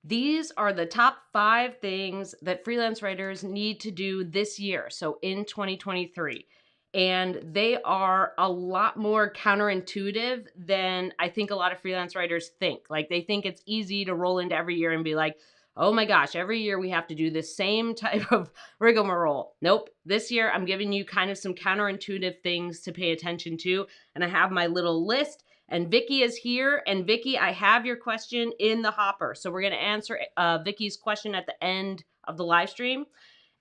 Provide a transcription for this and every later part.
These are the top 5 things that freelance writers need to do this year, so in 2023. And they are a lot more counterintuitive than I think a lot of freelance writers think. Like, they think it's easy to roll into every year and be like, oh my gosh, every year we have to do the same type of rigmarole. Nope. This year I'm giving you kind of some counterintuitive things to pay attention to. And I have my little list. And Vicky is here. And Vicky, I have your question in the hopper. So we're going to answer Vicky's question at the end of the live stream.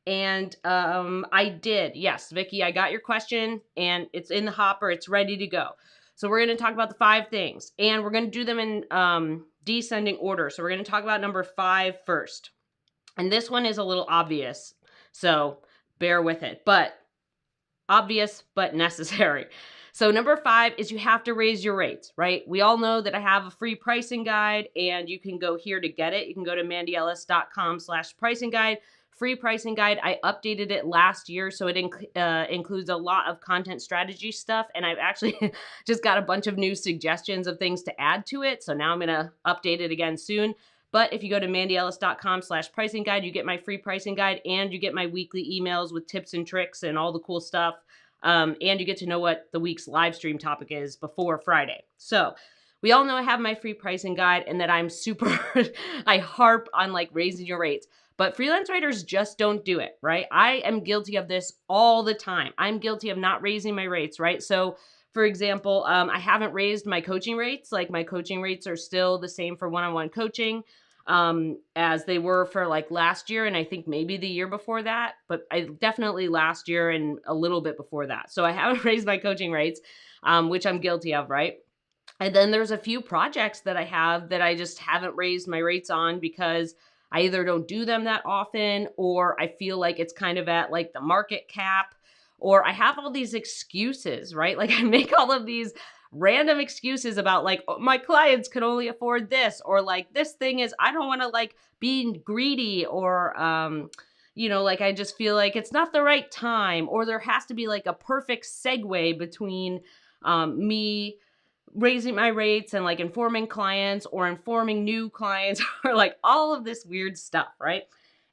And I did. Yes, Vicky, I got your question and it's in the hopper. It's ready to go. So we're going to talk about the 5 things. And we're going to do them in descending order. So we're going to talk about number 5 first. And this one is a little obvious. So bear with it. But obvious, but necessary. So number 5 is you have to raise your rates, right? We all know that I have a free pricing guide and you can go here to get it. You can go to mandyellis.com/pricing guide, free pricing guide. I updated it last year, so it includes a lot of content strategy stuff. And I've actually just got a bunch of new suggestions of things to add to it. So now I'm going to update it again soon. But if you go to mandyellis.com/pricing guide, you get my free pricing guide and you get my weekly emails with tips and tricks and all the cool stuff. And you get to know what the week's live stream topic is before Friday. So we all know I have my free pricing guide and that I'm super, I harp on like raising your rates. But freelance writers just don't do it, right? I am guilty of this all the time. I'm guilty of not raising my rates, right? So for example, I haven't raised my coaching rates. Like my coaching rates are still the same for one-on-one coaching as they were for like last year. And I think maybe the year before that, but I definitely last year and a little bit before that. So I haven't raised my coaching rates, which I'm guilty of, right? And then there's a few projects that I have that I just haven't raised my rates on because I either don't do them that often or I feel like it's kind of at like the market cap or I have all these excuses, right? Like I make all of these random excuses about like, oh, my clients can only afford this or like this thing is, I don't want to like be greedy or, like I just feel like it's not the right time or there has to be like a perfect segue between me raising my rates and like informing clients or informing new clients or like all of this weird stuff, right?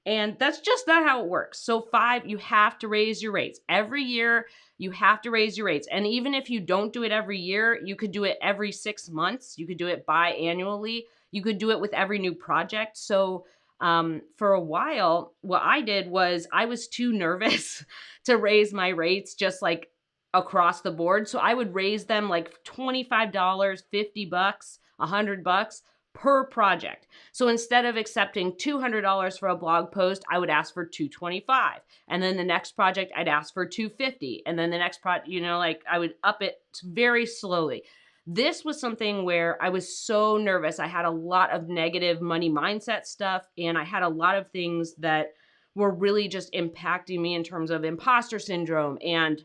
And that's just not how it works. So 5, you have to raise your rates. Every year, you have to raise your rates. And even if you don't do it every year, you could do it every 6 months. You could do it biannually. You could do it with every new project. So for a while, what I did was I was too nervous to raise my rates just like across the board. So I would raise them like $25, $50, $100 per project. So instead of accepting $200 for a blog post, I would ask for $225. And then the next project I'd ask for $250. And then the next project, like I would up it very slowly. This was something where I was so nervous. I had a lot of negative money mindset stuff and I had a lot of things that were really just impacting me in terms of imposter syndrome and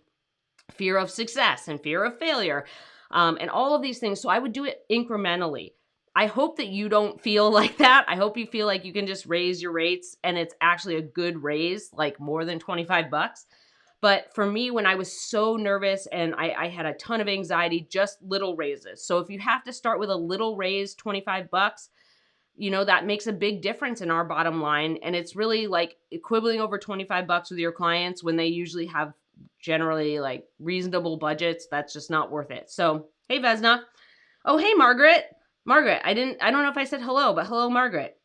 fear of success and fear of failure, and all of these things. So I would do it incrementally. I hope that you don't feel like that. I hope you feel like you can just raise your rates and it's actually a good raise, like more than $25. But for me, when I was so nervous and I had a ton of anxiety, just little raises. So if you have to start with a little raise, $25, that makes a big difference in our bottom line. And it's really like quibbling over $25 with your clients when they usually have generally like reasonable budgets. That's just not worth it. So, hey, Vesna. Oh, hey, Margaret. Margaret, I don't know if I said hello, but hello, Margaret.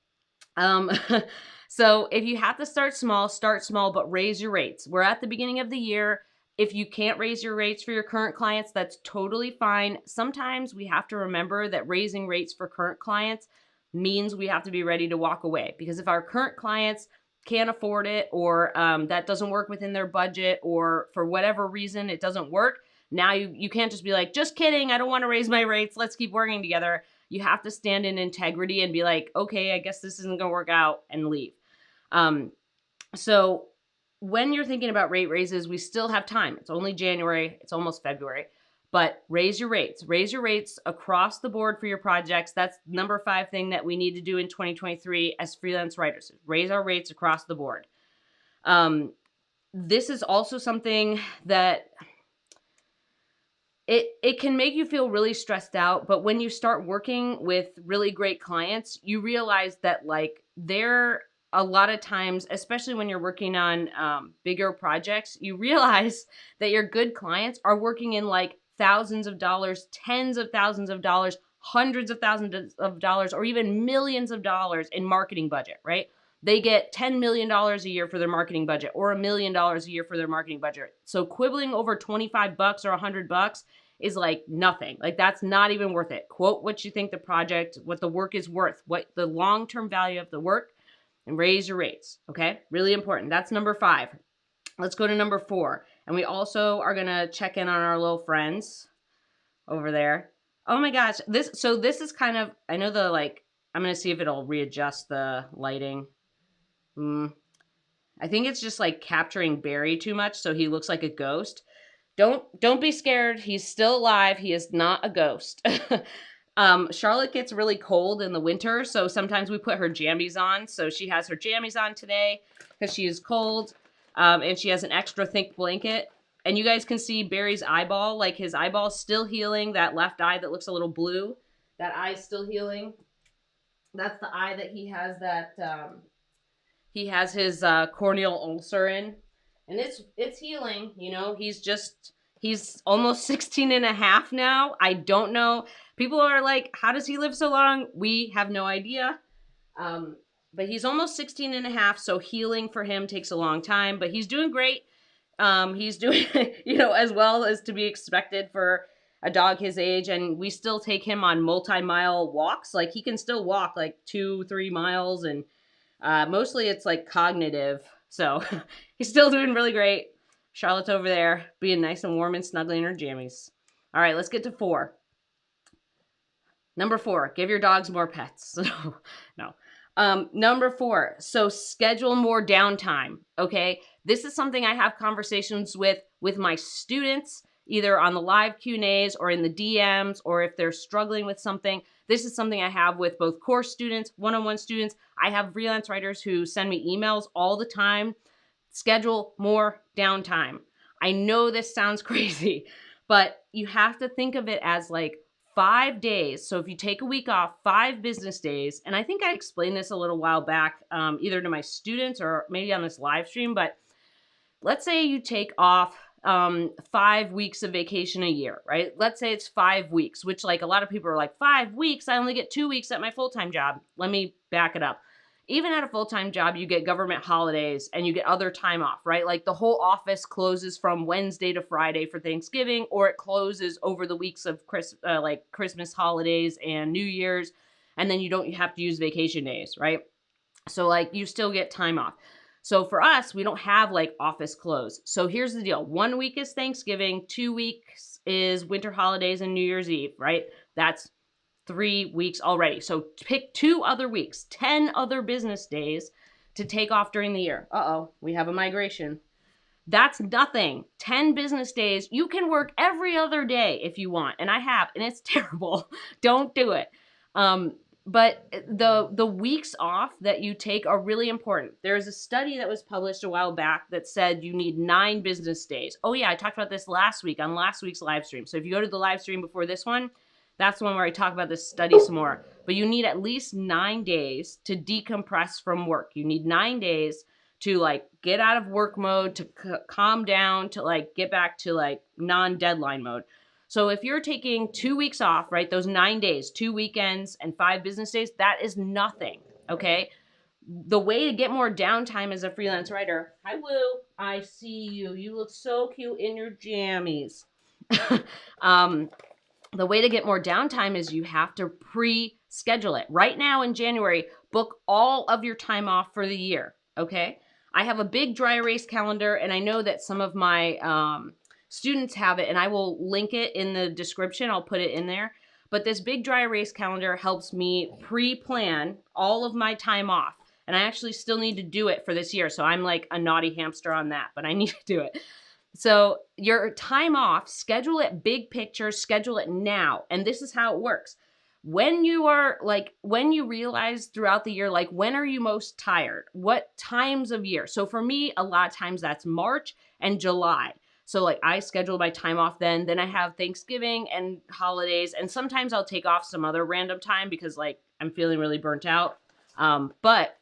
So if you have to start small, but raise your rates. We're at the beginning of the year. If you can't raise your rates for your current clients, that's totally fine. Sometimes we have to remember that raising rates for current clients means we have to be ready to walk away. Because if our current clients can't afford it or that doesn't work within their budget or for whatever reason it doesn't work, now you can't just be like, just kidding, I don't want to raise my rates, let's keep working together. You have to stand in integrity and be like, okay, I guess this isn't going to work out, and leave. So when you're thinking about rate raises, we still have time. It's only January, it's almost February. But raise your rates. Raise your rates across the board for your projects. That's number 5 thing that we need to do in 2023 as freelance writers. Raise our rates across the board. This is also something that it can make you feel really stressed out, but when you start working with really great clients, you realize that like they're a lot of times, especially when you're working on bigger projects, you realize that your good clients are working in like thousands of dollars, tens of thousands of dollars, hundreds of thousands of dollars, or even millions of dollars in marketing budget, right? They get $10 million a year for their marketing budget or $1 million a year for their marketing budget. So quibbling over 25 bucks or $100 is like nothing. Like that's not even worth it. Quote what you think the project, what the work is worth, what the long-term value of the work, and raise your rates. Okay. Really important. That's number 5. Let's go to number 4. And we also are going to check in on our little friends over there. Oh my gosh. This is kind of, I know the like, I'm going to see if it'll readjust the lighting. I think it's just like capturing Barry too much. So he looks like a ghost. Don't be scared. He's still alive. He is not a ghost. Charlotte gets really cold in the winter, so sometimes we put her jammies on. So she has her jammies on today because she is cold, and she has an extra thick blanket. And you guys can see Barry's eyeball, like his eyeball's still healing. That left eye that looks a little blue, that eye's still healing. That's the eye that he has that he has his corneal ulcer in. And it's healing, you know, he's almost 16 and a half now. I don't know. People are like, how does he live so long? We have no idea. But he's almost 16 and a half. So healing for him takes a long time, but he's doing great. He's doing, you know, as well as to be expected for a dog his age. And we still take him on multi-mile walks. Like he can still walk like 2-3 miles. And mostly it's like cognitive. So he's still doing really great. Charlotte's over there being nice and warm and snuggling in her jammies. All right, let's get to 4. Number 4, give your dogs more pets. No. Number 4, so schedule more downtime, okay? This is something I have conversations with my students, either on the live Q&As or in the DMs, or if they're struggling with something. This is something I have with both course students, one-on-one students. I have freelance writers who send me emails all the time. Schedule more downtime. I know this sounds crazy, but you have to think of it as like 5 days. So if you take a week off, 5 business days, and I think I explained this a little while back, either to my students or maybe on this live stream, but let's say you take off 5 weeks of vacation a year, right? Let's say it's 5 weeks, which like a lot of people are like, 5 weeks, I only get 2 weeks at my full-time job. Let me back it up. Even at a full-time job, you get government holidays and you get other time off, right? Like the whole office closes from Wednesday to Friday for Thanksgiving, or it closes over the weeks of Christmas holidays and New Year's, and then you don't have to use vacation days, right? So like you still get time off. So for us, we don't have like office close. So here's the deal. 1 week is Thanksgiving, 2 weeks is winter holidays and New Year's Eve, right? That's 3 weeks already. So pick 2 other weeks, 10 other business days to take off during the year. Uh-oh, we have a migration. That's nothing. 10 business days. You can work every other day if you want. And I have, and it's terrible. Don't do it. But the weeks off that you take are really important. There's a study that was published a while back that said you need 9 business days. Oh yeah, I talked about this last week on last week's live stream. So if you go to the live stream before this one, that's the one where I talk about this study some more. But you need at least 9 days to decompress from work. You need 9 days to like get out of work mode, to calm down, to like get back to like non-deadline mode. So if you're taking 2 weeks off, right, those 9 days, 2 weekends and 5 business days, that is nothing, okay? The way to get more downtime as a freelance writer, hi Woo, I see you. You look so cute in your jammies. The way to get more downtime is you have to pre-schedule it. Right now in January, book all of your time off for the year, okay? I have a big dry erase calendar, and I know that some of my students have it, and I will link it in the description. I'll put it in there. But this big dry erase calendar helps me pre-plan all of my time off. And I actually still need to do it for this year. So I'm like a naughty hamster on that, but I need to do it. So your time off, schedule it big picture, schedule it now. And this is how it works. When you are like, when you realize throughout the year, like when are you most tired? What times of year? So for me, a lot of times that's March and July. So like I schedule my time off then. Then I have Thanksgiving and holidays. And sometimes I'll take off some other random time because like I'm feeling really burnt out. But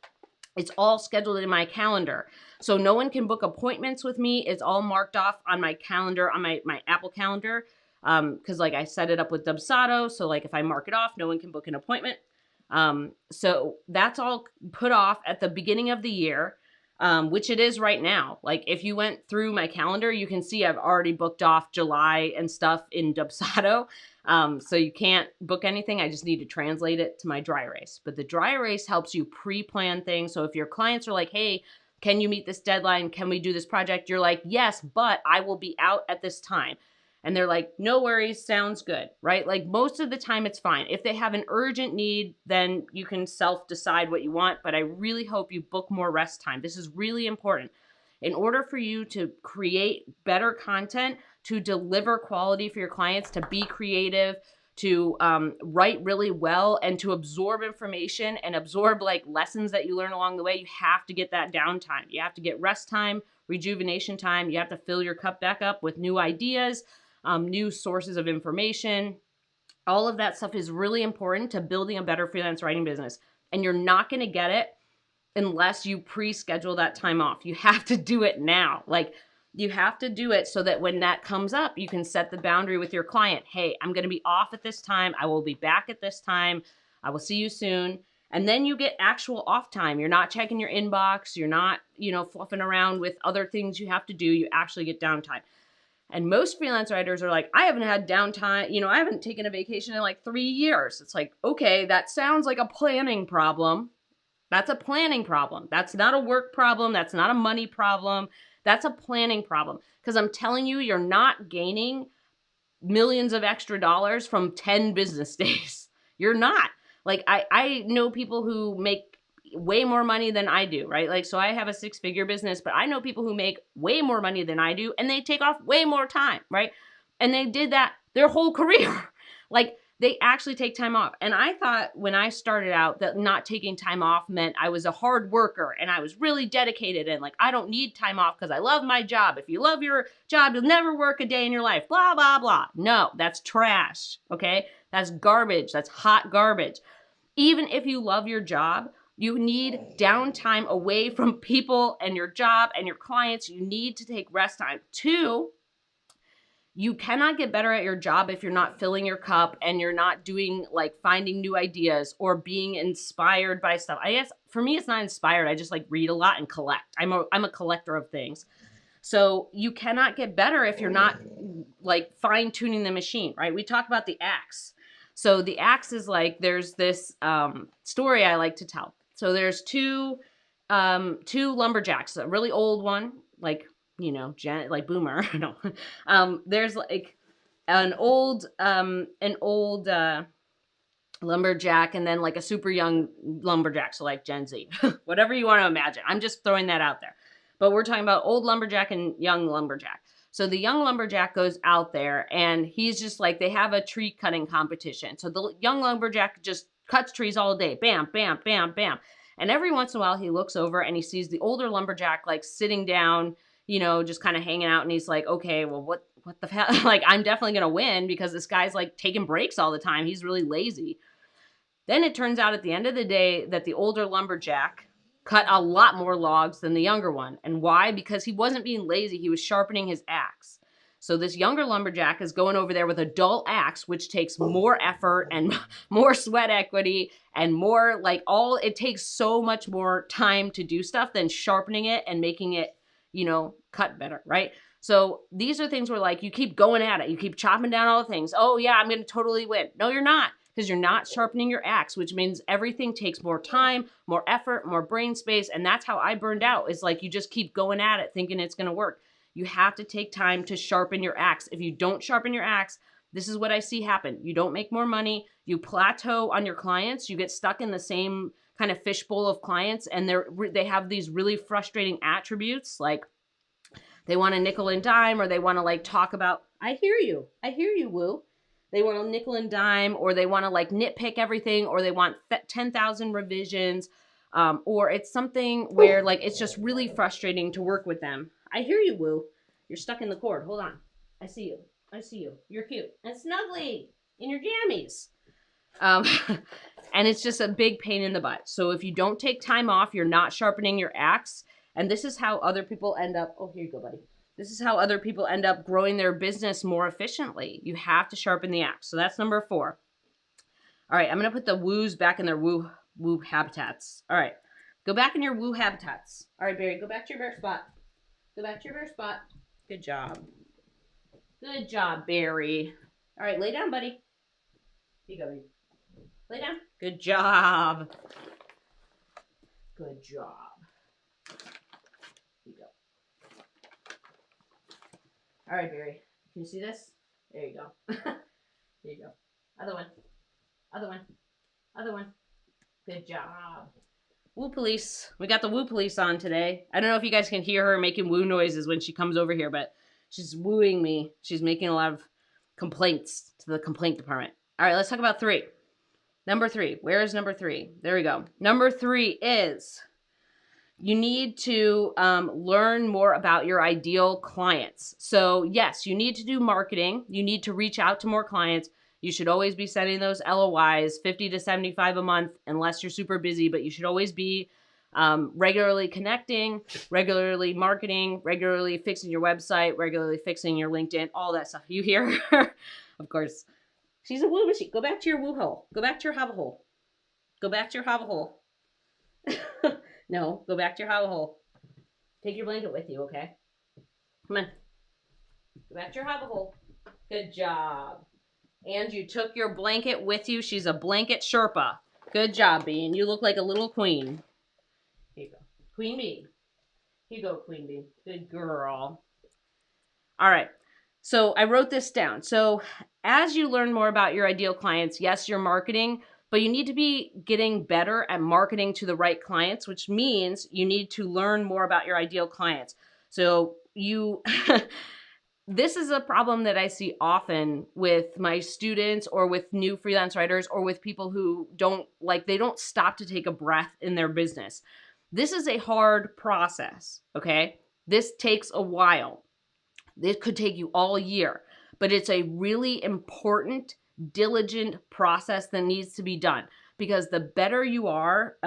it's all scheduled in my calendar. So no one can book appointments with me. It's all marked off on my calendar, on my Apple calendar. Cause like I set it up with Dubsado. So like if I mark it off, no one can book an appointment. So that's all put off at the beginning of the year, which it is right now. Like if you went through my calendar, you can see I've already booked off July and stuff in Dubsado. So you can't book anything. I just need to translate it to my dry erase. But the dry erase helps you pre-plan things. So if your clients are like, hey, can you meet this deadline? Can we do this project? You're like, yes, but I will be out at this time. And they're like, no worries, sounds good, right? Like most of the time it's fine. If they have an urgent need, then you can self-decide what you want. But I really hope you book more rest time. This is really important. In order for you to create better content, to deliver quality for your clients, to be creative, to write really well, and to absorb information and absorb like lessons that you learn along the way, you have to get that downtime. You have to get rest time, rejuvenation time. You have to fill your cup back up with new ideas, new sources of information. All of that stuff is really important to building a better freelance writing business. And you're not going to get it unless you pre-schedule that time off. You have to do it now. Like you have to do it so that when that comes up, you can set the boundary with your client. Hey, I'm going to be off at this time. I will be back at this time. I will see you soon. And then you get actual off time. You're not checking your inbox. You're not, fluffing around with other things you have to do. You actually get downtime. And most freelance writers are like, I haven't had downtime. I haven't taken a vacation in like 3 years. It's like, okay, that sounds like a planning problem. That's a planning problem. That's not a work problem. That's not a money problem. That's a planning problem. Because I'm telling you, you're not gaining millions of extra dollars from 10 business days. You're not. Like, I know people who make way more money than I do, right? Like, so I have a 6-figure business, but I know people who make way more money than I do, and they take off way more time, right? And they did that their whole career. Like, they actually take time off. And I thought when I started out that not taking time off meant I was a hard worker and I was really dedicated and like, I don't need time off because I love my job. If you love your job, you'll never work a day in your life, blah, blah, blah. No, that's trash, okay? That's garbage. That's hot garbage. Even if you love your job, you need downtime away from people and your job and your clients. You need to take rest time. 2, you cannot get better at your job if you're not filling your cup and you're not doing like finding new ideas or being inspired by stuff. I guess for me, it's not inspired. I just like read a lot and collect. I'm a collector of things. So you cannot get better if you're not like fine tuning the machine, right? We talk about the axe. So the axe is like, there's this story I like to tell. So there's two lumberjacks, a really old one, like, like boomer. No. There's like an old lumberjack and then like a super young lumberjack. So like Gen Z, whatever you want to imagine. I'm just throwing that out there. But we're talking about old lumberjack and young lumberjack. So the young lumberjack goes out there and he's just like, they have a tree cutting competition. So the young lumberjack just cuts trees all day. Bam, bam, bam, bam. And every once in a while he looks over and he sees the older lumberjack like sitting down, just kind of hanging out. And he's like, okay, well, what the hell? Like, I'm definitely going to win because this guy's like taking breaks all the time. He's really lazy. Then it turns out at the end of the day that the older lumberjack cut a lot more logs than the younger one. And why? Because he wasn't being lazy. He was sharpening his axe. So this younger lumberjack is going over there with a dull axe, which takes more effort and more sweat equity and more it takes so much more time to do stuff than sharpening it and making it, cut better, right? So these are things where like you keep going at it. You keep chopping down all the things. Oh yeah, I'm going to totally win. No, you're not. Because you're not sharpening your axe, which means everything takes more time, more effort, more brain space. And that's how I burned out, is like you just keep going at it thinking it's going to work. You have to take time to sharpen your axe. If you don't sharpen your axe, this is what I see happen. You don't make more money. You plateau on your clients. You get stuck in the same kind of fishbowl of clients. And they have these really frustrating attributes. Like they want to nickel and dime, or they want to like talk about, I hear you, woo. They want to nickel and dime, or they want to like nitpick everything, or they want 10,000 revisions, or it's something where like it's just really frustrating to work with them. I hear you, woo. You're stuck in the cord. Hold on. I see you. I see you. You're cute and snuggly in your jammies. Um, and it's just a big pain in the butt. So if you don't take time off, you're not sharpening your axe. And this is how other people end up. Oh, here you go, buddy. This is how other people end up growing their business more efficiently. You have to sharpen the axe. So that's number 4. All right, I'm going to put the woos back in their woo habitats. All right, go back in your woo habitats. All right, Barry, go back to your bear spot. Go back to your bear spot. Good job. Good job, Barry. All right, lay down, buddy. Here you go, baby. Lay down. Good job. Good job. Here you go. All right, Barry. Can you see this? There you go. There you go. Other one. Other one. Other one. Good job. Woo police. We got the woo police on today. I don't know if you guys can hear her making woo noises when she comes over here, but she's wooing me. She's making a lot of complaints to the complaint department. All right, let's talk about 3. Number 3. Where is number 3? There we go. Number 3 is you need to learn more about your ideal clients. So yes, you need to do marketing. You need to reach out to more clients. You should always be sending those LOIs, 50 to 75 a month, unless you're super busy, but you should always be regularly connecting, regularly marketing, regularly fixing your website, regularly fixing your LinkedIn, all that stuff. You hear her? Of course. She's a woo machine. Go back to your woo hole. Go back to your hovel hole. Go back to your hovel hole. No, go back to your hovel hole. Take your blanket with you, okay? Come on. Go back to your hovel hole. Good job. And you took your blanket with you. She's a blanket Sherpa. Good job, Bean. You look like a little queen. Here you go. Queen Bee. Here you go, Queen Bee. Good girl. All right. So I wrote this down. So as you learn more about your ideal clients, yes, you're marketing, but you need to be getting better at marketing to the right clients, which means you need to learn more about your ideal clients. So you, this is a problem that I see often with my students or with new freelance writers or with people who they don't stop to take a breath in their business. This is a hard process, okay? This takes a while. It could take you all year, but it's a really important, diligent process that needs to be done, because the better you are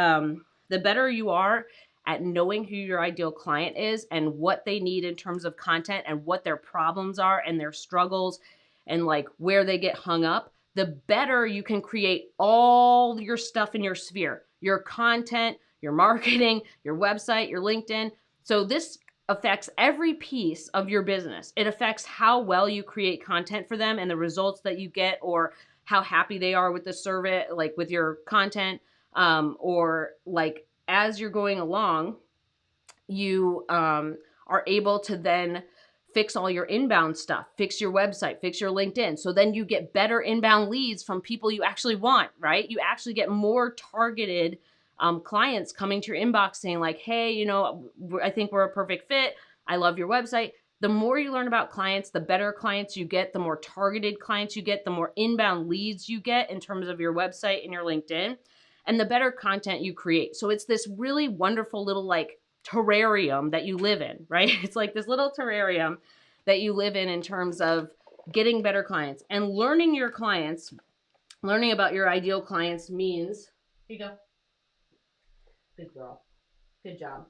at knowing who your ideal client is and what they need in terms of content and what their problems are and their struggles and like where they get hung up, the better you can create all your stuff in your sphere, your content, your marketing, your website, your LinkedIn. So this affects every piece of your business. It affects how well you create content for them and the results that you get, or how happy they are with the service, like with your content, or like as you're going along, you are able to then fix all your inbound stuff, fix your website, fix your LinkedIn. So then you get better inbound leads from people you actually want, right? You actually get more targeted clients coming to your inbox saying like, hey, you know, I think we're a perfect fit. I love your website. The more you learn about clients, the better clients you get, the more targeted clients you get, the more inbound leads you get in terms of your website and your LinkedIn, and the better content you create. So it's this really wonderful little like terrarium that you live in, right? It's like this little terrarium that you live in terms of getting better clients and learning your clients. Learning about your ideal clients means, here you go. Good girl. Good job.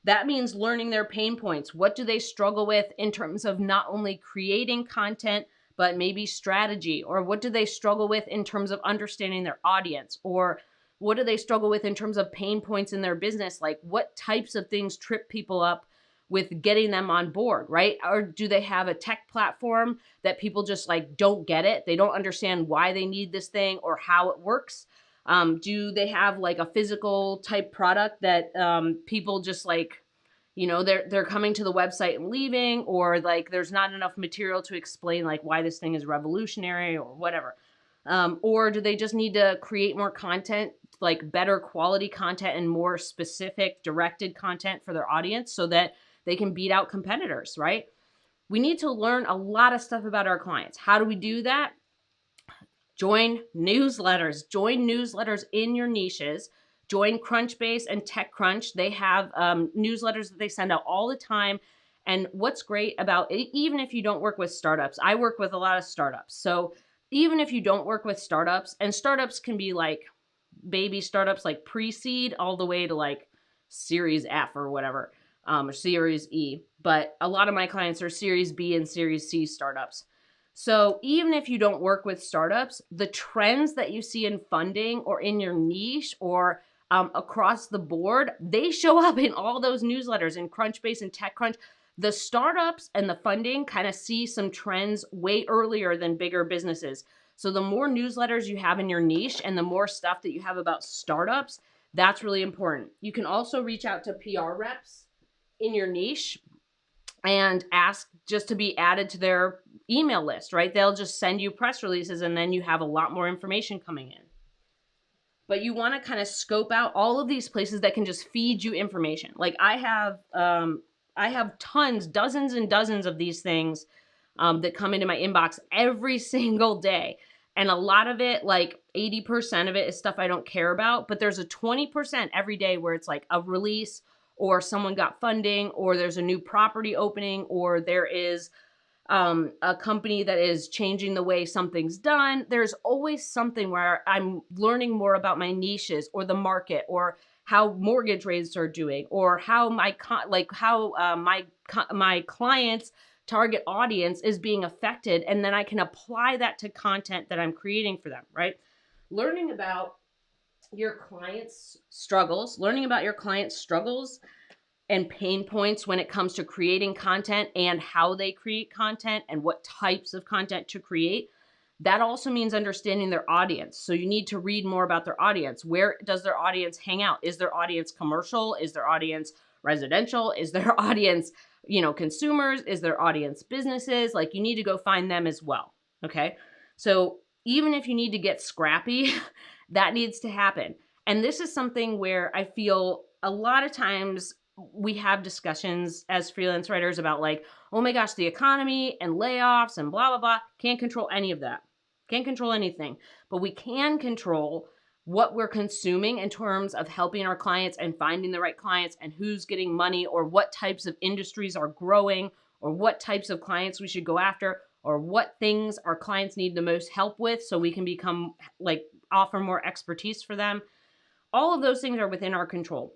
That means learning their pain points. What do they struggle with in terms of not only creating content, but maybe strategy? Or what do they struggle with in terms of understanding their audience? Or what do they struggle with in terms of pain points in their business? Like what types of things trip people up with getting them on board, right? Or do they have a tech platform that people just like don't get it? They don't understand why they need this thing or how it works. Do they have like a physical type product that people just like, you know, they're coming to the website and leaving, or like there's not enough material to explain like why this thing is revolutionary or whatever. Or do they just need to create more content, like better quality content and more specific directed content for their audience so that they can beat out competitors, right? We need to learn a lot of stuff about our clients. How do we do that? Join newsletters. Join newsletters in your niches. Join Crunchbase and TechCrunch. They have newsletters that they send out all the time. And what's great about it, even if you don't work with startups, I work with a lot of startups. So even if you don't work with startups, and startups can be like baby startups, like pre-seed all the way to like Series F or whatever, or Series E. But a lot of my clients are Series B and Series C startups. So even if you don't work with startups, the trends that you see in funding or in your niche or across the board, they show up in all those newsletters in Crunchbase and TechCrunch. The startups and the funding kind of see some trends way earlier than bigger businesses. So the more newsletters you have in your niche and the more stuff that you have about startups, that's really important. You can also reach out to PR reps in your niche and ask just to be added to their email list, right? They'll just send you press releases and then you have a lot more information coming in. But you want to kind of scope out all of these places that can just feed you information. Like I have tons, dozens and dozens of these things that come into my inbox every single day. And a lot of it, like 80% of it is stuff I don't care about, but there's a 20% every day where it's like a release or someone got funding or there's a new property opening or there is a company that is changing the way something's done. There's always something where I'm learning more about my niches or the market or how mortgage rates are doing or how my clients' target audience is being affected, and then I can apply that to content that I'm creating for them, right? Learning about your clients' struggles, and pain points when it comes to creating content and how they create content and what types of content to create. That also means understanding their audience. So you need to read more about their audience. Where does their audience hang out? Is their audience commercial? Is their audience residential? Is their audience, consumers? Is their audience businesses? Like, you need to go find them as well. Okay. So even if you need to get scrappy, that needs to happen. And this is something where I feel a lot of times we have discussions as freelance writers about like, oh my gosh, the economy and layoffs and blah, blah, blah. Can't control any of that. Can't control anything. But we can control what we're consuming in terms of helping our clients and finding the right clients and who's getting money or what types of industries are growing or what types of clients we should go after or what things our clients need the most help with so we can become like offer more expertise for them. All of those things are within our control.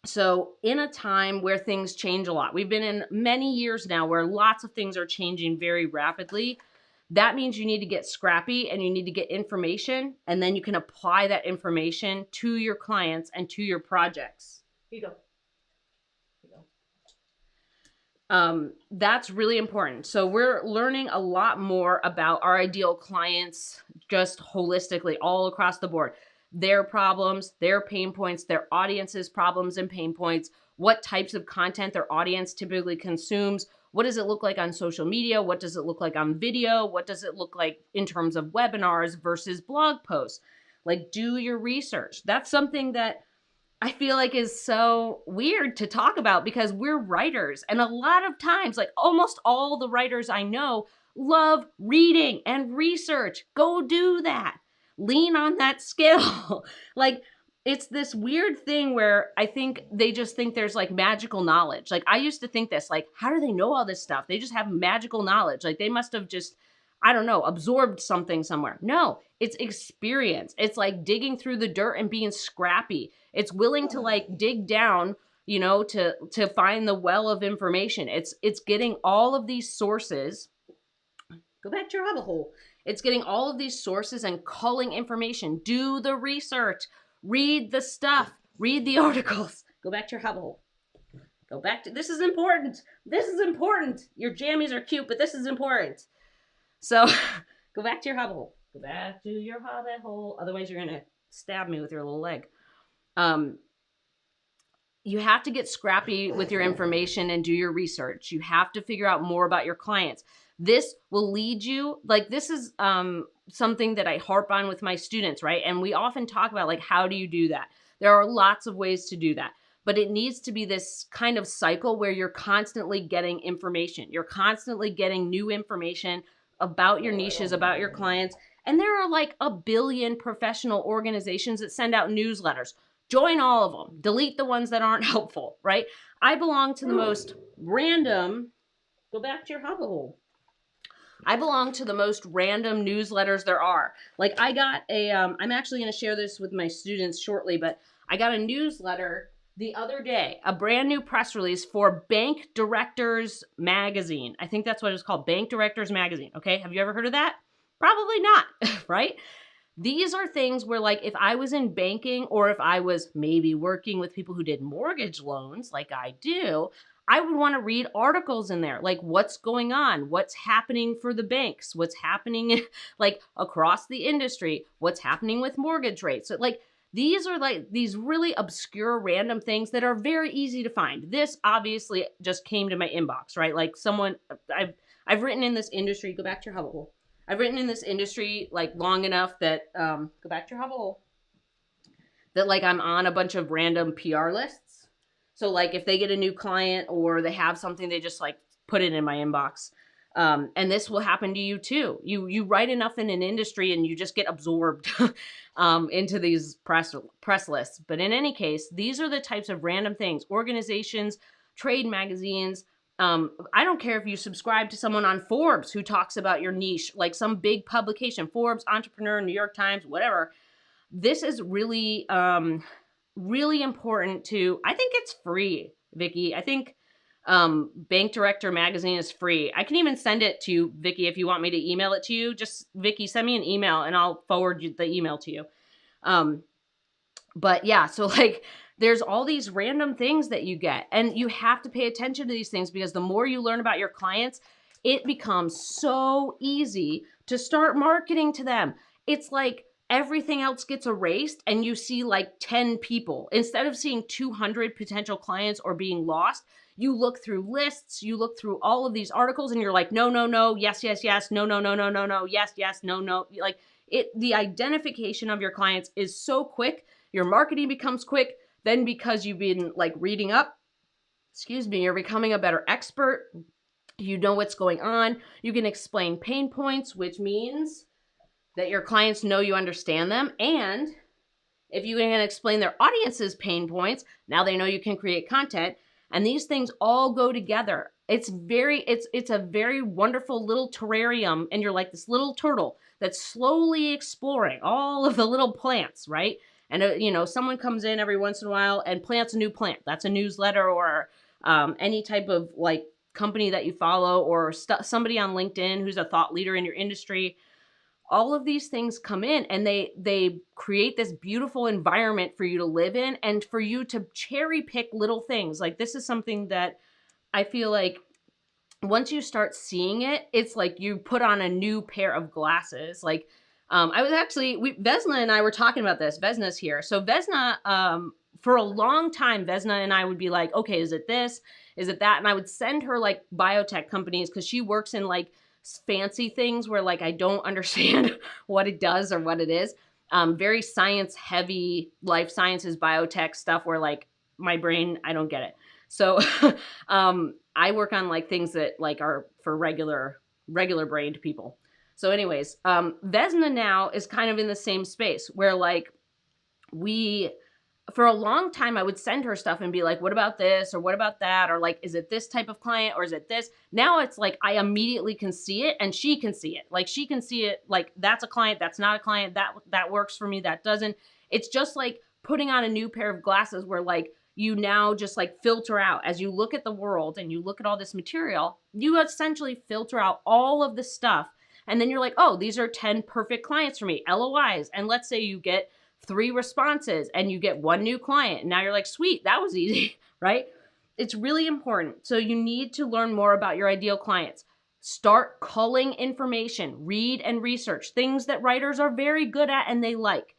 So in a time where things change a lot, we've been in many years now where lots of things are changing very rapidly. That means you need to get scrappy and you need to get information, and then you can apply that information to your clients and to your projects. Here you go. That's really important. So we're learning a lot more about our ideal clients just holistically all across the board. Their problems, their pain points, their audience's problems and pain points, what types of content their audience typically consumes, what does it look like on social media, what does it look like on video, what does it look like in terms of webinars versus blog posts. Like, do your research. That's something that I feel like is so weird to talk about because we're writers. And a lot of times, like almost all the writers I know love reading and research. Go do that. Lean on that skill. Like, it's this weird thing where I think they just think there's like magical knowledge. Like, I used to think this, like, how do they know all this stuff? They just have magical knowledge. Like, they must have just, I don't know, absorbed something somewhere. No, it's experience. It's like digging through the dirt and being scrappy. It's willing to like dig down, to find the well of information. It's getting all of these sources. Go back to your rabbit hole. It's getting all of these sources and culling information. Do the research. Read the stuff. Read the articles. Go back to your rabbit hole. Go back to, this is important. This is important. Your jammies are cute, but this is important. So go back to your rabbit hole. Go back to your rabbit hole. Otherwise, you're going to stab me with your little leg. You have to get scrappy with your information and do your research. You have to figure out more about your clients. This will lead you, like, this is something that I harp on with my students, right? And we often talk about, like, how do you do that? There are lots of ways to do that, but it needs to be this kind of cycle where you're constantly getting information. You're constantly getting new information about your niches, about your clients. And there are like a billion professional organizations that send out newsletters. join all of them. Delete the ones that aren't helpful, right? I belong to the most random, go back to your hover hole. I belong to the most random newsletters there are. Like I got a, I'm actually going to share this with my students shortly, but I got a newsletter the other day, a brand new press release for Bank Directors Magazine. I think that's what it's called, Bank Directors Magazine. Okay, have you ever heard of that? Probably not, right? These are things where, like, if I was in banking or if I was maybe working with people who did mortgage loans like I do, I would want to read articles in there, like what's going on, what's happening for the banks, what's happening like across the industry, what's happening with mortgage rates. So, like, these are like these really obscure random things that are very easy to find. This obviously just came to my inbox, right? Like someone I've written in this industry. Go back to your hubble. I've written in this industry like long enough that go back to your hubble. That like I'm on a bunch of random PR lists. So like if they get a new client or they have something, they just like put it in my inbox. And this will happen to you too. You write enough in an industry and you just get absorbed into these press lists. But in any case, these are the types of random things, organizations, trade magazines. I don't care if you subscribe to someone on Forbes who talks about your niche, like some big publication, Forbes, Entrepreneur, New York Times, whatever. This is really, really important to, I think it's free, Vicki. I think Bank Director Magazine is free. I can even send it to you, Vicki, if you want me to email it to you. Just, Vicki, send me an email and I'll forward the email to you. But yeah, so like there's all these random things that you get and you have to pay attention to these things because the more you learn about your clients, it becomes so easy to start marketing to them. It's like everything else gets erased and you see like 10 people. Instead of seeing 200 potential clients or being lost, you look through lists, you look through all of these articles and you're like, no, no, no, yes, yes, yes, no, no, no, no, no, no, yes, yes, no, no. Like the identification of your clients is so quick. Your marketing becomes quick. Then because you've been like reading up, you're becoming a better expert. You know what's going on. You can explain pain points, which means that your clients know you understand them. And if you can explain their audience's pain points, now they know you can create content. And these things all go together. It's a very wonderful little terrarium. And you're like this little turtle that's slowly exploring all of the little plants, right? And, someone comes in every once in a while and plants a new plant. That's a newsletter or any type of like company that you follow or somebody on LinkedIn who's a thought leader in your industry. All of these things come in and they create this beautiful environment for you to live in and for you to cherry pick little things. Like this is something that I feel like once you start seeing it, it's like you put on a new pair of glasses. Like I was actually, Vesna and I were talking about this. Vesna's here. So Vesna, for a long time, Vesna and I would be like, okay, is it this? Is it that? And I would send her like biotech companies because she works in like fancy things where like I don't understand what it does or what it is. Very science heavy, life sciences, biotech stuff where like my brain, I don't get it. So I work on like things that like are for regular brained people. So anyways, Vesna now is kind of in the same space where like for a long time, I would send her stuff and be like, what about this? Or what about that? Or like, is it this type of client? Or is it this? Now it's like, I immediately can see it and she can see it. Like she can see it like that's a client, that's not a client, that works for me, that doesn't. It's just like putting on a new pair of glasses where like you now just like filter out as you look at the world and you look at all this material, you essentially filter out all of the stuff. And then you're like, oh, these are 10 perfect clients for me, LOIs. And let's say you get 3 responses and you get 1 new client. And now you're like, sweet, that was easy, right? It's really important. So you need to learn more about your ideal clients. Start culling information, read and research things that writers are very good at and they like.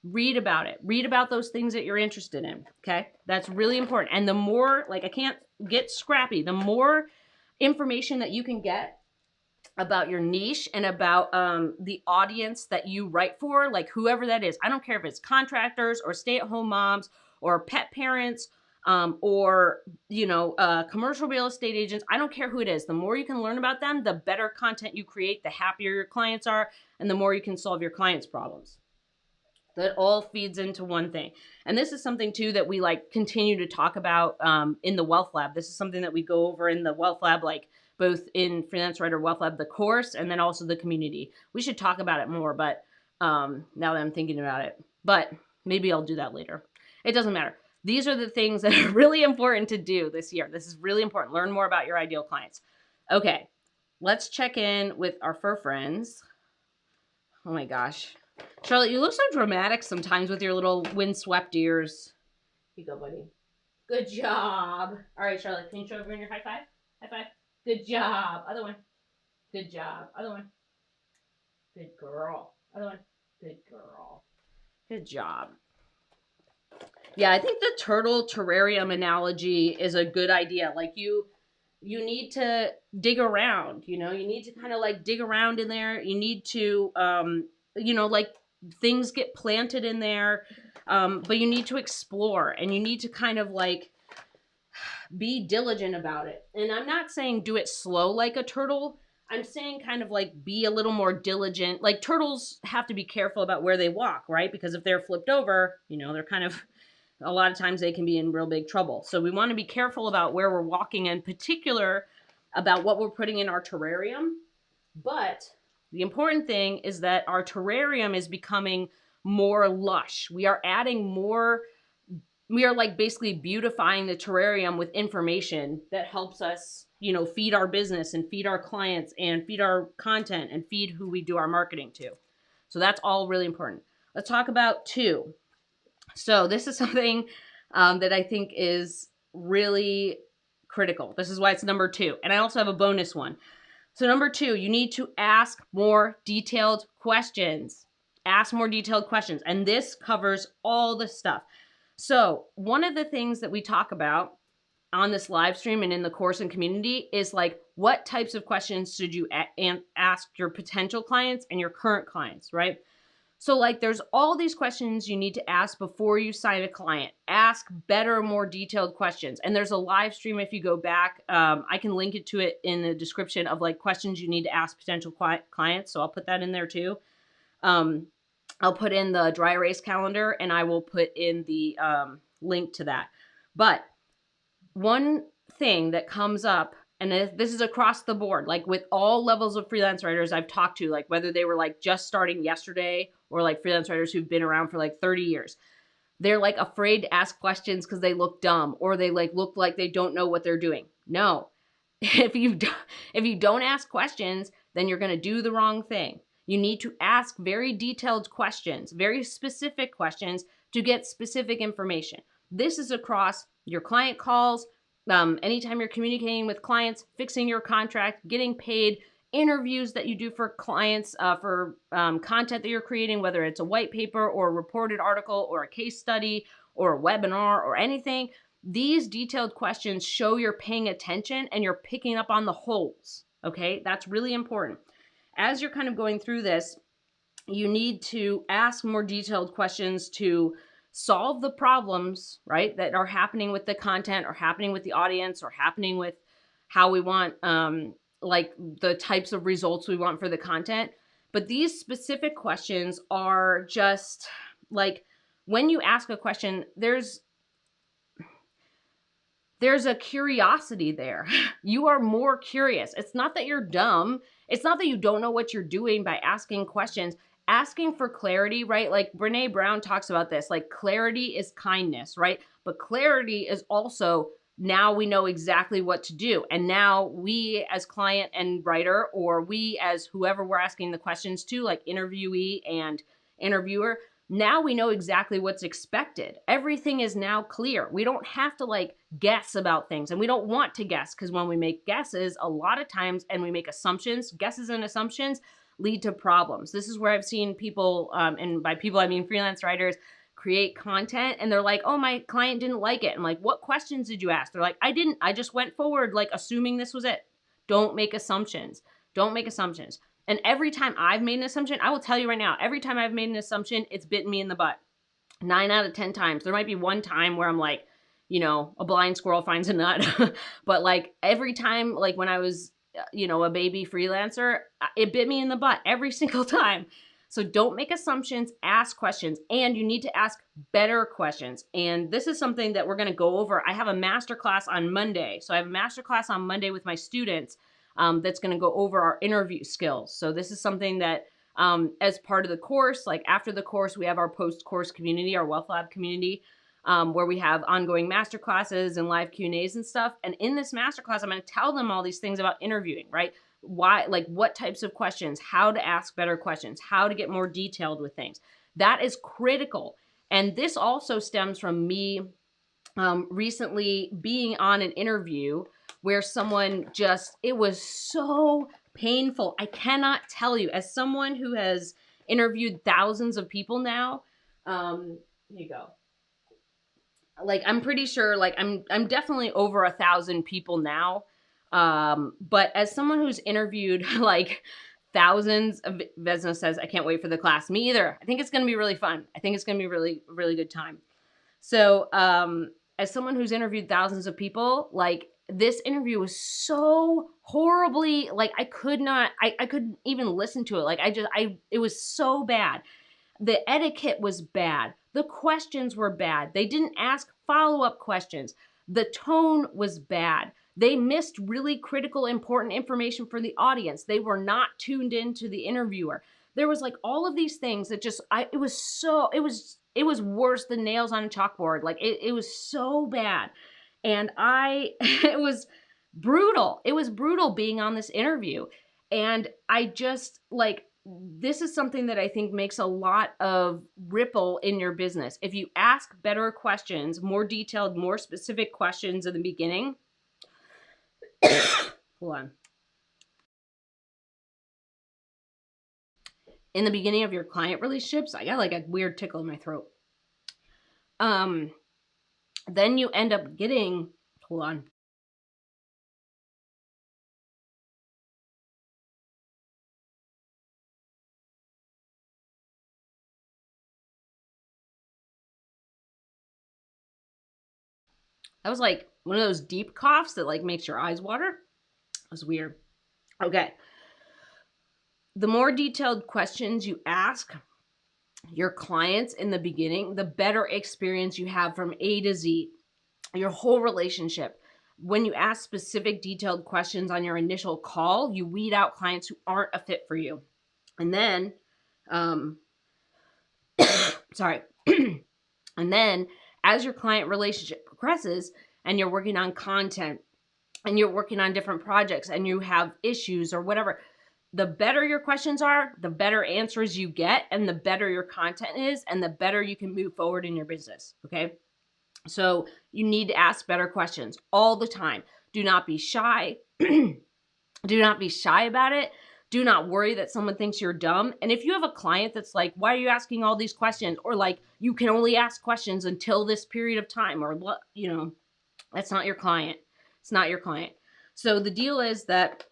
Read about it. Read about those things that you're interested in, okay? That's really important. And the more, like I can't get scrappy, the more information that you can get about your niche and about the audience that you write for, like whoever that is. I don't care if it's contractors or stay-at-home moms or pet parents or, commercial real estate agents. I don't care who it is. The more you can learn about them, the better content you create, the happier your clients are, and the more you can solve your clients' problems. That all feeds into one thing. And this is something too that we like continue to talk about in the Wealth Lab. This is something that we go over in the Wealth Lab, like both in Freelance Writer Wealth Lab, the course, and then also the community. We should talk about it more, but now that I'm thinking about it, but maybe I'll do that later. It doesn't matter. These are the things that are really important to do this year. This is really important. Learn more about your ideal clients. Okay, let's check in with our fur friends. Oh my gosh. Charlotte, you look so dramatic sometimes with your little windswept ears. Here you go, buddy. Good job. All right, Charlotte, can you show everyone your high five? High five. Good job. Other one. Good job. Other one. Good girl. Other one. Good girl. Good job. Yeah, I think the turtle terrarium analogy is a good idea. Like you need to dig around, you know, you need to kind of like dig around in there. You need to, you know, like things get planted in there, but you need to explore and you need to kind of like be diligent about it. And I'm not saying do it slow like a turtle. I'm saying kind of like be a little more diligent. Like turtles have to be careful about where they walk, right? Because if they're flipped over, you know, they're kind of, a lot of times they can be in real big trouble. So we want to be careful about where we're walking, in particular about what we're putting in our terrarium. But the important thing is that our terrarium is becoming more lush. We are adding more, we are like basically beautifying the terrarium with information that helps us, you know, feed our business and feed our clients and feed our content and feed who we do our marketing to. So that's all really important. Let's talk about 2. So this is something that I think is really critical. This is why it's number 2. And I also have a bonus one. So number 2, you need to ask more detailed questions. Ask more detailed questions. And this covers all the stuff. So one of the things that we talk about on this live stream and in the course and community is like, what types of questions should you ask your potential clients and your current clients, right? So like there's all these questions you need to ask before you sign a client. Ask better, more detailed questions. And there's a live stream if you go back. I can link it to it in the description of like questions you need to ask potential clients. So I'll put that in there too. I'll put in the dry erase calendar and I will put in the link to that. But one thing that comes up, and this is across the board, like with all levels of freelance writers I've talked to, like whether they were like just starting yesterday or like freelance writers who've been around for like 30 years, they're like afraid to ask questions because they look dumb or they like look like they don't know what they're doing. No, if you don't ask questions, then you're going to do the wrong thing. You need to ask very detailed questions, very specific questions to get specific information. This is across your client calls, anytime you're communicating with clients, fixing your contract, getting paid, interviews that you do for clients, for content that you're creating, whether it's a white paper or a reported article or a case study or a webinar or anything. These detailed questions show you're paying attention and you're picking up on the holes. Okay, that's really important. As you're kind of going through this, you need to ask more detailed questions to solve the problems, right, that are happening with the content or happening with the audience or happening with how we want, like the types of results we want for the content. But these specific questions are just like, when you ask a question, there's a curiosity there. You are more curious. It's not that you're dumb. It's not that you don't know what you're doing by asking questions. Asking for clarity, right? Like Brene Brown talks about this, like clarity is kindness, right? But clarity is also, now we know exactly what to do. And now we as client and writer, or we as whoever we're asking the questions to, like interviewee and interviewer, now we know exactly what's expected. Everything is now clear. We don't have to like guess about things, and we don't want to guess, because when we make guesses a lot of times and we make assumptions, guesses and assumptions lead to problems. This is where I've seen people, and by people I mean freelance writers, create content and they're like, oh, my client didn't like it. I'm like, what questions did you ask? They're like, I didn't. I just went forward like assuming this was it. Don't make assumptions. Don't make assumptions. And every time I've made an assumption, I will tell you right now, every time I've made an assumption, it's bitten me in the butt. 9 out of 10 times. There might be one time where I'm like, you know, a blind squirrel finds a nut. But like every time, like when I was, you know, a baby freelancer, it bit me in the butt every single time. So don't make assumptions, ask questions, and you need to ask better questions. And this is something that we're going to go over. I have a masterclass on Monday. So I have a masterclass on Monday with my students that's going to go over our interview skills. So this is something that as part of the course, like after the course, we have our post-course community, our Wealth Lab community, where we have ongoing masterclasses and live Q&As and stuff. And in this masterclass, I'm going to tell them all these things about interviewing, right? Why, like what types of questions, how to ask better questions, how to get more detailed with things. That is critical. And this also stems from me recently being on an interview where someone just, it was so painful. I cannot tell you, as someone who has interviewed thousands of people now, here you go. Like, I'm pretty sure, like, I'm definitely over 1,000 people now. But as someone who's interviewed like thousands of, Vesna says, I can't wait for the class. Me either. I think it's going to be really fun. I think it's going to be really, really good time. So, as someone who's interviewed thousands of people, like, this interview was so horribly, like, I couldn't even listen to it. Like, it was so bad. The etiquette was bad. The questions were bad. They didn't ask follow-up questions. The tone was bad. They missed really critical, important information for the audience. They were not tuned into the interviewer. There was like all of these things that just, it was worse than nails on a chalkboard. Like it was so bad. And it was brutal. It was brutal being on this interview. And I just like, this is something that I think makes a lot of ripple in your business. If you ask better questions, more detailed, more specific questions in the beginning. Hold on. In the beginning of your client relationships, I got like a weird tickle in my throat. Then you end up getting, hold on. That was like one of those deep coughs that like makes your eyes water. That was weird. Okay. The more detailed questions you ask your clients in the beginning, the better experience you have from A to Z, your whole relationship. When you ask specific detailed questions on your initial call, you weed out clients who aren't a fit for you. And then, sorry. And then as your client relationship progresses and you're working on content and you're working on different projects and you have issues or whatever, the better your questions are, the better answers you get, and the better your content is, and the better you can move forward in your business. Okay. So you need to ask better questions all the time. Do not be shy. Do not be shy about it. Do not worry that someone thinks you're dumb. And if you have a client that's like, why are you asking all these questions? Or like, you can only ask questions until this period of time, or what, that's not your client. It's not your client. So the deal is that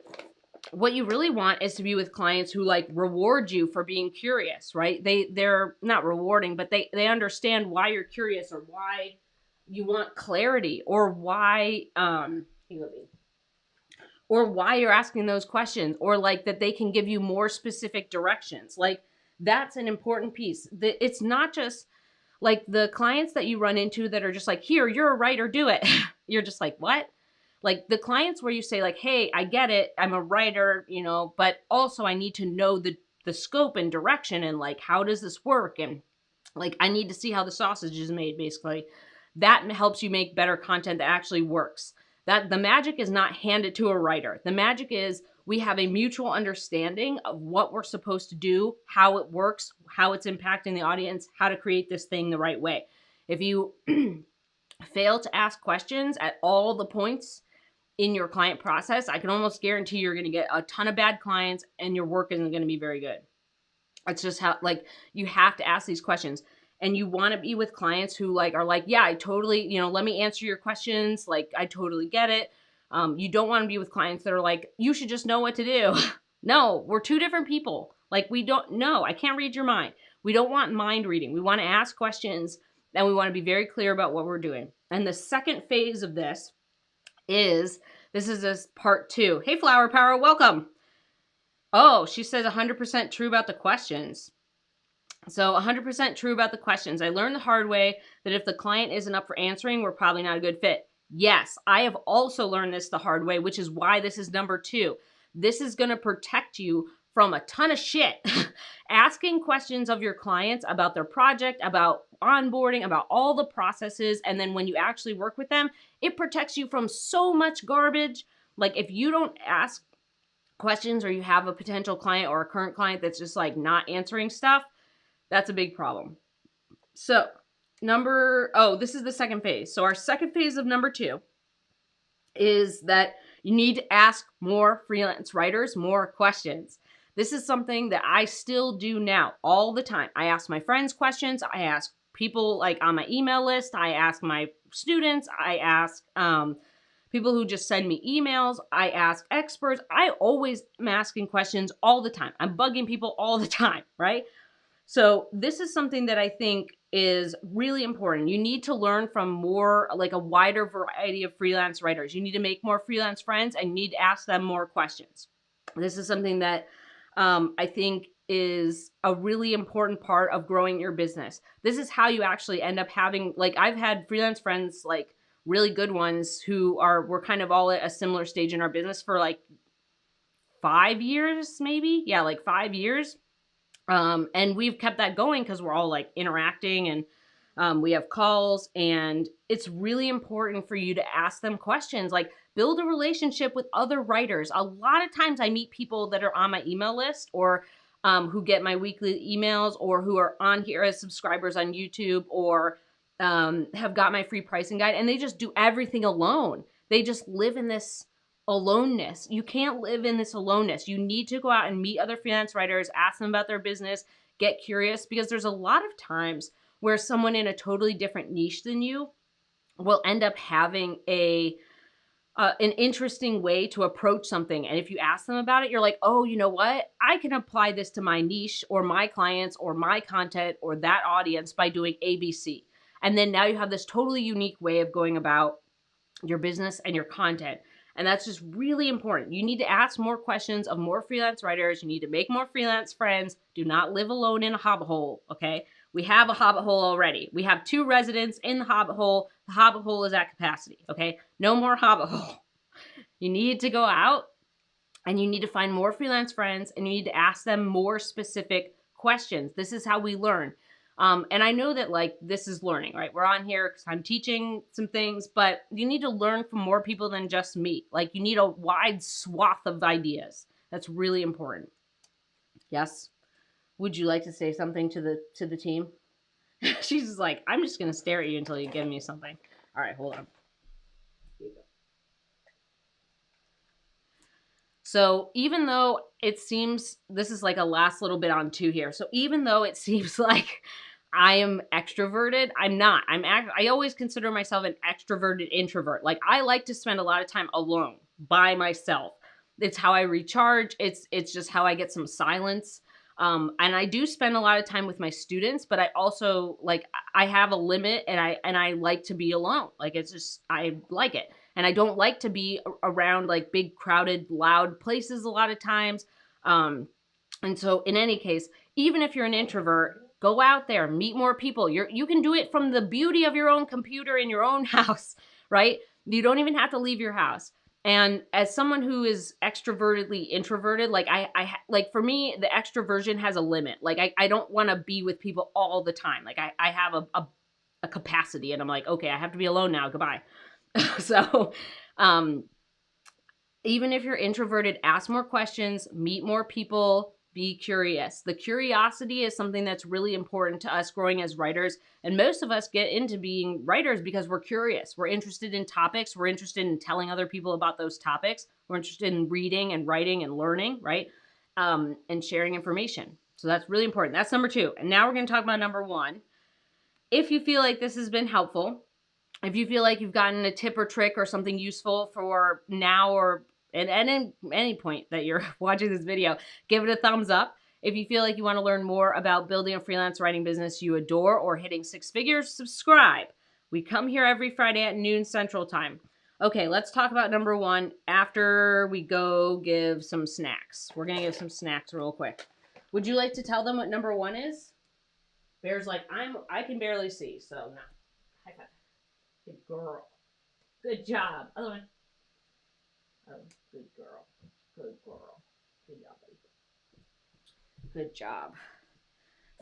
what you really want is to be with clients who like reward you for being curious, right? They're not rewarding, but they understand why you're curious, or why you want clarity, or why you're asking those questions, or like that they can give you more specific directions. Like, that's an important piece. It's not just like the clients that you run into that are just like, here, you're a writer, do it. You're just like, what? Like the clients where you say like, hey, I get it, I'm a writer, but also I need to know the scope and direction, and like, how does this work? And like, I need to see how the sausage is made, basically. That helps you make better content that actually works. That the magic is not handed to a writer. The magic is we have a mutual understanding of what we're supposed to do, how it works, how it's impacting the audience, how to create this thing the right way. If you fail to ask questions at all the points in your client process, I can almost guarantee you're going to get a ton of bad clients and your work isn't going to be very good. It's just how, like, you have to ask these questions, and you want to be with clients who like are like, yeah, I totally, let me answer your questions. Like, I totally get it. You don't want to be with clients that are like, you should just know what to do. No, we're two different people. Like, we don't know. I can't read your mind. We don't want mind reading. We want to ask questions, and we want to be very clear about what we're doing. And the second phase of this is part 2. Hey, Flower Power, welcome. Oh, she says 100% true about the questions. So 100% true about the questions. I learned the hard way that if the client isn't up for answering, we're probably not a good fit. Yes, I have also learned this the hard way, which is why this is number 2. This is going to protect you from a ton of shit. Asking questions of your clients about their project, about onboarding, about all the processes, and then when you actually work with them, it protects you from so much garbage. Like if you don't ask questions or you have a potential client or a current client that's just like not answering stuff, that's a big problem. So this is the second phase. So our second phase of number 2 is that you need to ask more freelance writers more questions. This is something that I still do now all the time. I ask my friends questions. I ask people like on my email list. I ask my students. I ask people who just send me emails. I ask experts. I always am asking questions all the time. I'm bugging people all the time, right? So this is something that I think is really important. You need to learn from more, like a wider variety of freelance writers. You need to make more freelance friends and you need to ask them more questions. This is something that I think is a really important part of growing your business. This is how you actually end up having, like I've had freelance friends, like really good ones who we're kind of all at a similar stage in our business for like 5 years, maybe. Yeah, like 5 years. And we've kept that going because we're all like interacting and we have calls, and it's really important for you to ask them questions, like build a relationship with other writers. A lot of times I meet people that are on my email list or who get my weekly emails or who are on here as subscribers on YouTube or have got my free pricing guide, and they just do everything alone. They just live in this aloneness. You can't live in this aloneness. You need to go out and meet other freelance writers, ask them about their business, get curious, because there's a lot of times where someone in a totally different niche than you will end up having an interesting way to approach something. And if you ask them about it, you're like, oh, you know what? I can apply this to my niche or my clients or my content or that audience by doing ABC. And then now you have this totally unique way of going about your business and your content. And that's just really important. You need to ask more questions of more freelance writers. You need to make more freelance friends. Do not live alone in a hobbit hole, okay? We have a hobbit hole already. We have 2 residents in the hobbit hole. The hobbit hole is at capacity, okay? No more hobbit hole. You need to go out and you need to find more freelance friends and you need to ask them more specific questions. This is how we learn. And I know that like this is learning, right? We're on here because I'm teaching some things, but you need to learn from more people than just me. Like you need a wide swath of ideas. That's really important. Yes. Would you like to say something to the team? She's just like, I'm just gonna stare at you until you give me something. All right, hold on. So even though it seems, this is like a last little bit on 2 here. So even though it seems like I am extroverted, I'm not. I always consider myself an extroverted introvert. Like I like to spend a lot of time alone by myself. It's how I recharge. It's just how I get some silence. And I do spend a lot of time with my students, but I also like I have a limit, and I like to be alone. Like it's just I like it. And I don't like to be around like big, crowded, loud places a lot of times. And so in any case, even if you're an introvert, go out there, meet more people. You can do it from the beauty of your own computer in your own house, right? You don't even have to leave your house. And as someone who is extrovertedly introverted, like like for me, the extroversion has a limit. Like I don't want to be with people all the time. Like I have a capacity, and I'm like, okay, I have to be alone now. Goodbye. So, even if you're introverted, ask more questions, meet more people, be curious. The curiosity is something that's really important to us growing as writers. And most of us get into being writers because we're curious. We're interested in topics. We're interested in telling other people about those topics. We're interested in reading and writing and learning, right? And sharing information. So that's really important. That's number 2. And now we're going to talk about number 1. If you feel like this has been helpful, if you feel like you've gotten a tip or trick or something useful for now or at any point that you're watching this video, give it a thumbs up. If you feel like you want to learn more about building a freelance writing business you adore or hitting 6 figures, subscribe. We come here every Friday at noon Central Time. Okay, let's talk about number 1 after we go give some snacks. We're going to give some snacks real quick. Would you like to tell them what number 1 is? Bear's like, I can barely see, so no. High five. Good girl. Good job. Other one. Oh, good girl. Good girl. Good job, buddy. Good job.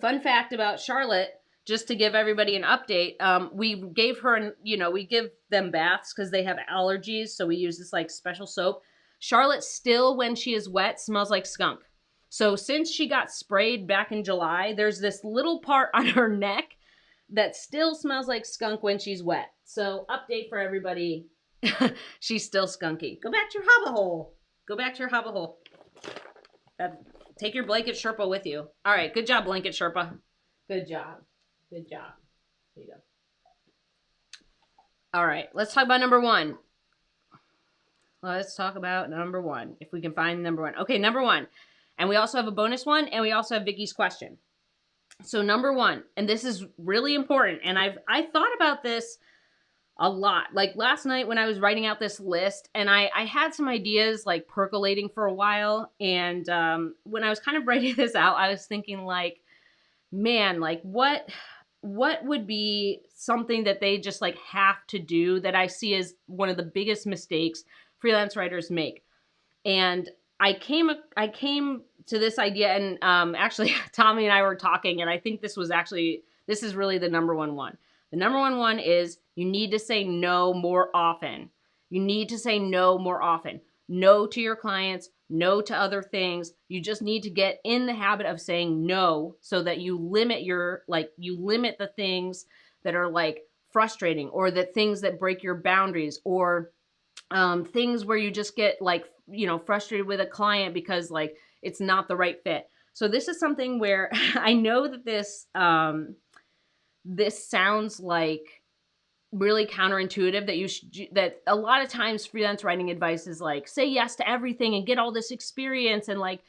Fun fact about Charlotte, just to give everybody an update, we gave her, we give them baths because they have allergies, so we use this like special soap. Charlotte still, when she is wet, smells like skunk. So since she got sprayed back in July, there's this little part on her neck that still smells like skunk when she's wet. So update for everybody, she's still skunky. Go back to your hubba hole. Go back to your hubba hole. Take your blanket Sherpa with you. All right, good job, blanket Sherpa. Good job. Good job. There you go. All right, let's talk about number one. Let's talk about number one, if we can find number one. Okay, number one. And we also have a bonus one, and we also have Vicky's question. So number one, and this is really important, and I thought about this a lot. Like last night when I was writing out this list, and I had some ideas like percolating for a while, and when I was kind of writing this out, I was thinking like, man, like what would be something that they just like have to do that I see as one of the biggest mistakes freelance writers make. And I came to this idea, and actually Tommy and I were talking, and I think this is really the number one. The number one is you need to say no more often. You need to say no more often. No to your clients, no to other things. You just need to get in the habit of saying no so that you limit the things that are like frustrating, or the things that break your boundaries, or things where you just get like, frustrated with a client because like it's not the right fit. So this is something where I know that this sounds like really counterintuitive, that a lot of times freelance writing advice is like, say yes to everything and get all this experience. And like,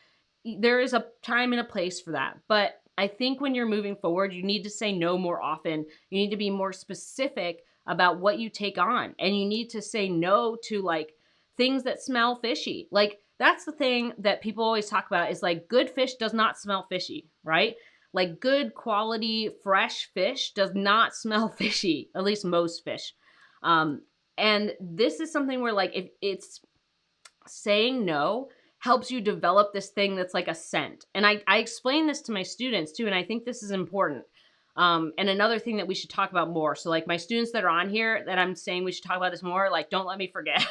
there is a time and a place for that. But I think when you're moving forward, you need to say no more often. You need to be more specific about what you take on. And you need to say no to like things that smell fishy. Like that's the thing that people always talk about, is like good fish does not smell fishy, right? Like good quality fresh fish does not smell fishy, at least most fish. And this is something where like if it's saying no helps you develop this thing that's like a scent. And I explain this to my students too, and I think this is important. And another thing that we should talk about more. So like my students that are on here that I'm saying we should talk about this more, like don't let me forget.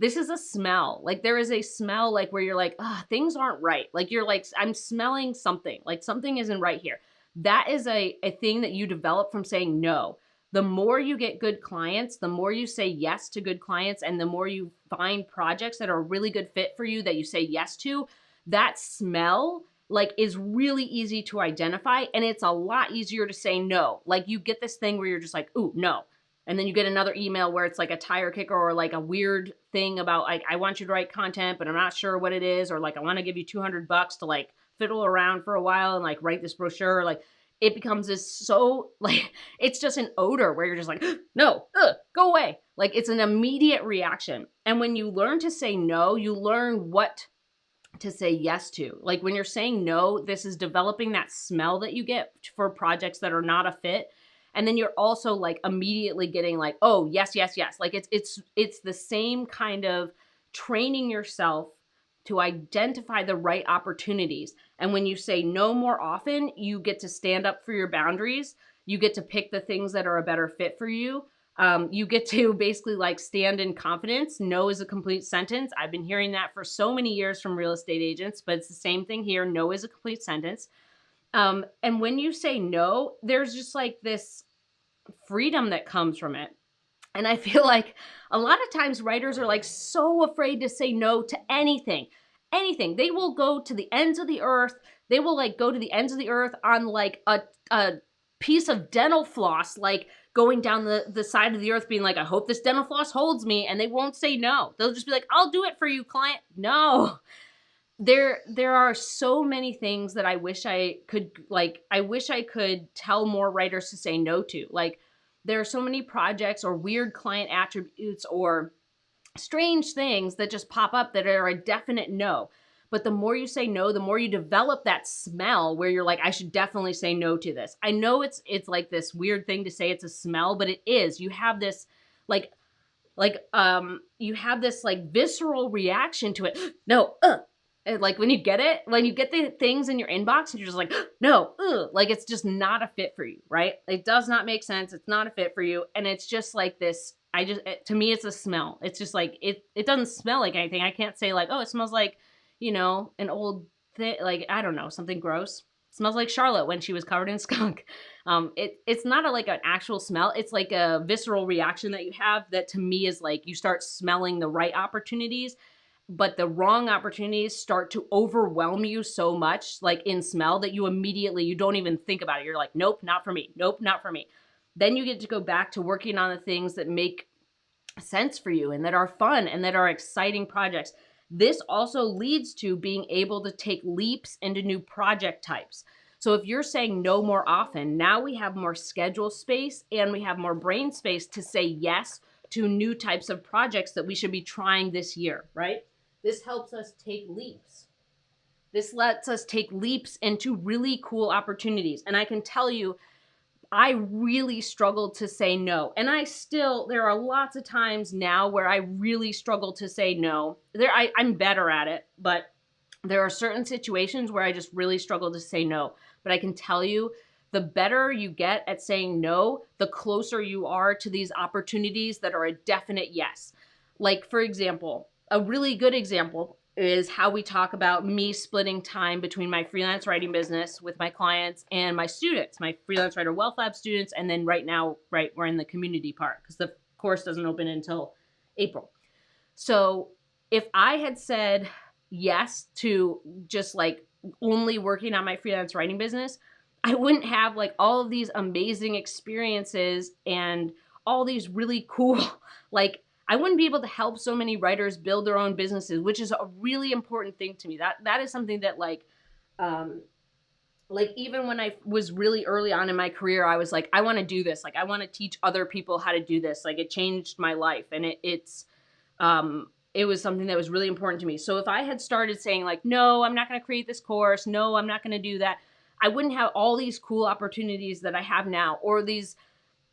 This is a smell. Like there is a smell like where you're like, things aren't right. Like you're like, I'm smelling something. Like something isn't right here. That is a thing that you develop from saying no. The more you get good clients, the more you say yes to good clients, and the more you find projects that are a really good fit for you that you say yes to, that smell like is really easy to identify, and it's a lot easier to say no. Like you get this thing where you're just like, ooh, no. And then you get another email where it's like a tire kicker, or like a weird thing about like, I want you to write content, but I'm not sure what it is. Or like, I want to give you $200 to like fiddle around for a while and like write this brochure. Like it becomes this so like, it's just an odor where you're just like, no, go away. Like it's an immediate reaction. And when you learn to say no, you learn what to say yes to. Like when you're saying no, this is developing that smell that you get for projects that are not a fit. And then you're also like immediately getting like, oh, yes, yes, yes. Like it's the same kind of training yourself to identify the right opportunities. And when you say no more often, you get to stand up for your boundaries. You get to pick the things that are a better fit for you. You get to basically like stand in confidence. No is a complete sentence. I've been hearing that for so many years from real estate agents, but it's the same thing here. No is a complete sentence. And when you say no, there's just like this freedom that comes from it. And I feel like a lot of times writers are like so afraid to say no to anything. They will go to the ends of the earth. They will like go to the ends of the earth on like a piece of dental floss, like going down the side of the earth being like, I hope this dental floss holds me. And they won't say no. They'll just be like, I'll do it for you, client. No. There are so many things that I wish I could tell more writers to say no to. Like there are so many projects or weird client attributes or strange things that just pop up that are a definite no. But the more you say no, the more you develop that smell where you're like, I should definitely say no to this. I know it's like this weird thing to say it's a smell, but it is. You have this like you have this like visceral reaction to it. No, and like when you get the things in your inbox and you're just like, no, like it's just not a fit for you, right? It does not make sense. It's not a fit for you. And it's just like this, to me, it's a smell. It's just like, it doesn't smell like anything. I can't say like, oh, it smells like, an old thing, like, I don't know, something gross. It smells like Charlotte when she was covered in skunk. It's not like an actual smell. It's like a visceral reaction that you have that to me is like, you start smelling the right opportunities, but the wrong opportunities start to overwhelm you so much, like in smell, that you don't even think about it. You're like, nope, not for me. Nope, not for me. Then you get to go back to working on the things that make sense for you and that are fun and that are exciting projects. This also leads to being able to take leaps into new project types. So if you're saying no more often, now we have more schedule space and we have more brain space to say yes to new types of projects that we should be trying this year, right? This helps us take leaps. This lets us take leaps into really cool opportunities. And I can tell you, I really struggled to say no. And there are lots of times now where I really struggle to say no. I'm better at it, but there are certain situations where I just really struggle to say no. But I can tell you, the better you get at saying no, the closer you are to these opportunities that are a definite yes. Like, for example, a really good example is how we talk about me splitting time between my freelance writing business with my clients and my students, my Freelance Writer Wealth Lab students. And then right now, we're in the community part because the course doesn't open until April. So if I had said yes to just like only working on my freelance writing business, I wouldn't have like all of these amazing experiences and all these really cool, like, I wouldn't be able to help so many writers build their own businesses, which is a really important thing to me. That is something that even when I was really early on in my career, I was like, I want to do this. Like, I want to teach other people how to do this. Like, it changed my life, and it was something that was really important to me. So if I had started saying like, no, I'm not going to create this course. No, I'm not going to do that. I wouldn't have all these cool opportunities that I have now, or these,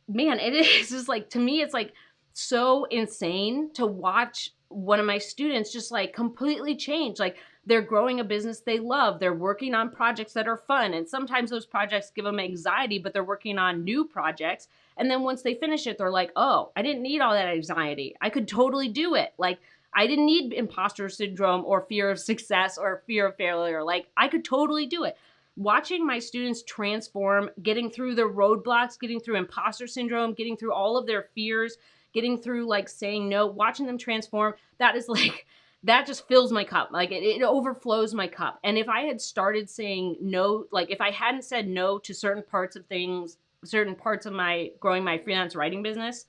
man, it is just like, to me, it's like so insane to watch one of my students just like completely change. Like, they're growing a business they love. They're working on projects that are fun. And sometimes those projects give them anxiety, but they're working on new projects. And then once they finish it, they're like, oh, I didn't need all that anxiety. I could totally do it. Like, I didn't need imposter syndrome or fear of success or fear of failure. Like, I could totally do it. Watching my students transform, getting through their roadblocks, getting through imposter syndrome, getting through all of their fears, getting through like saying no, watching them transform, that is like, that just fills my cup. Like, it overflows my cup. And if I had started saying no, like if I hadn't said no to certain parts of things, certain parts of growing my freelance writing business,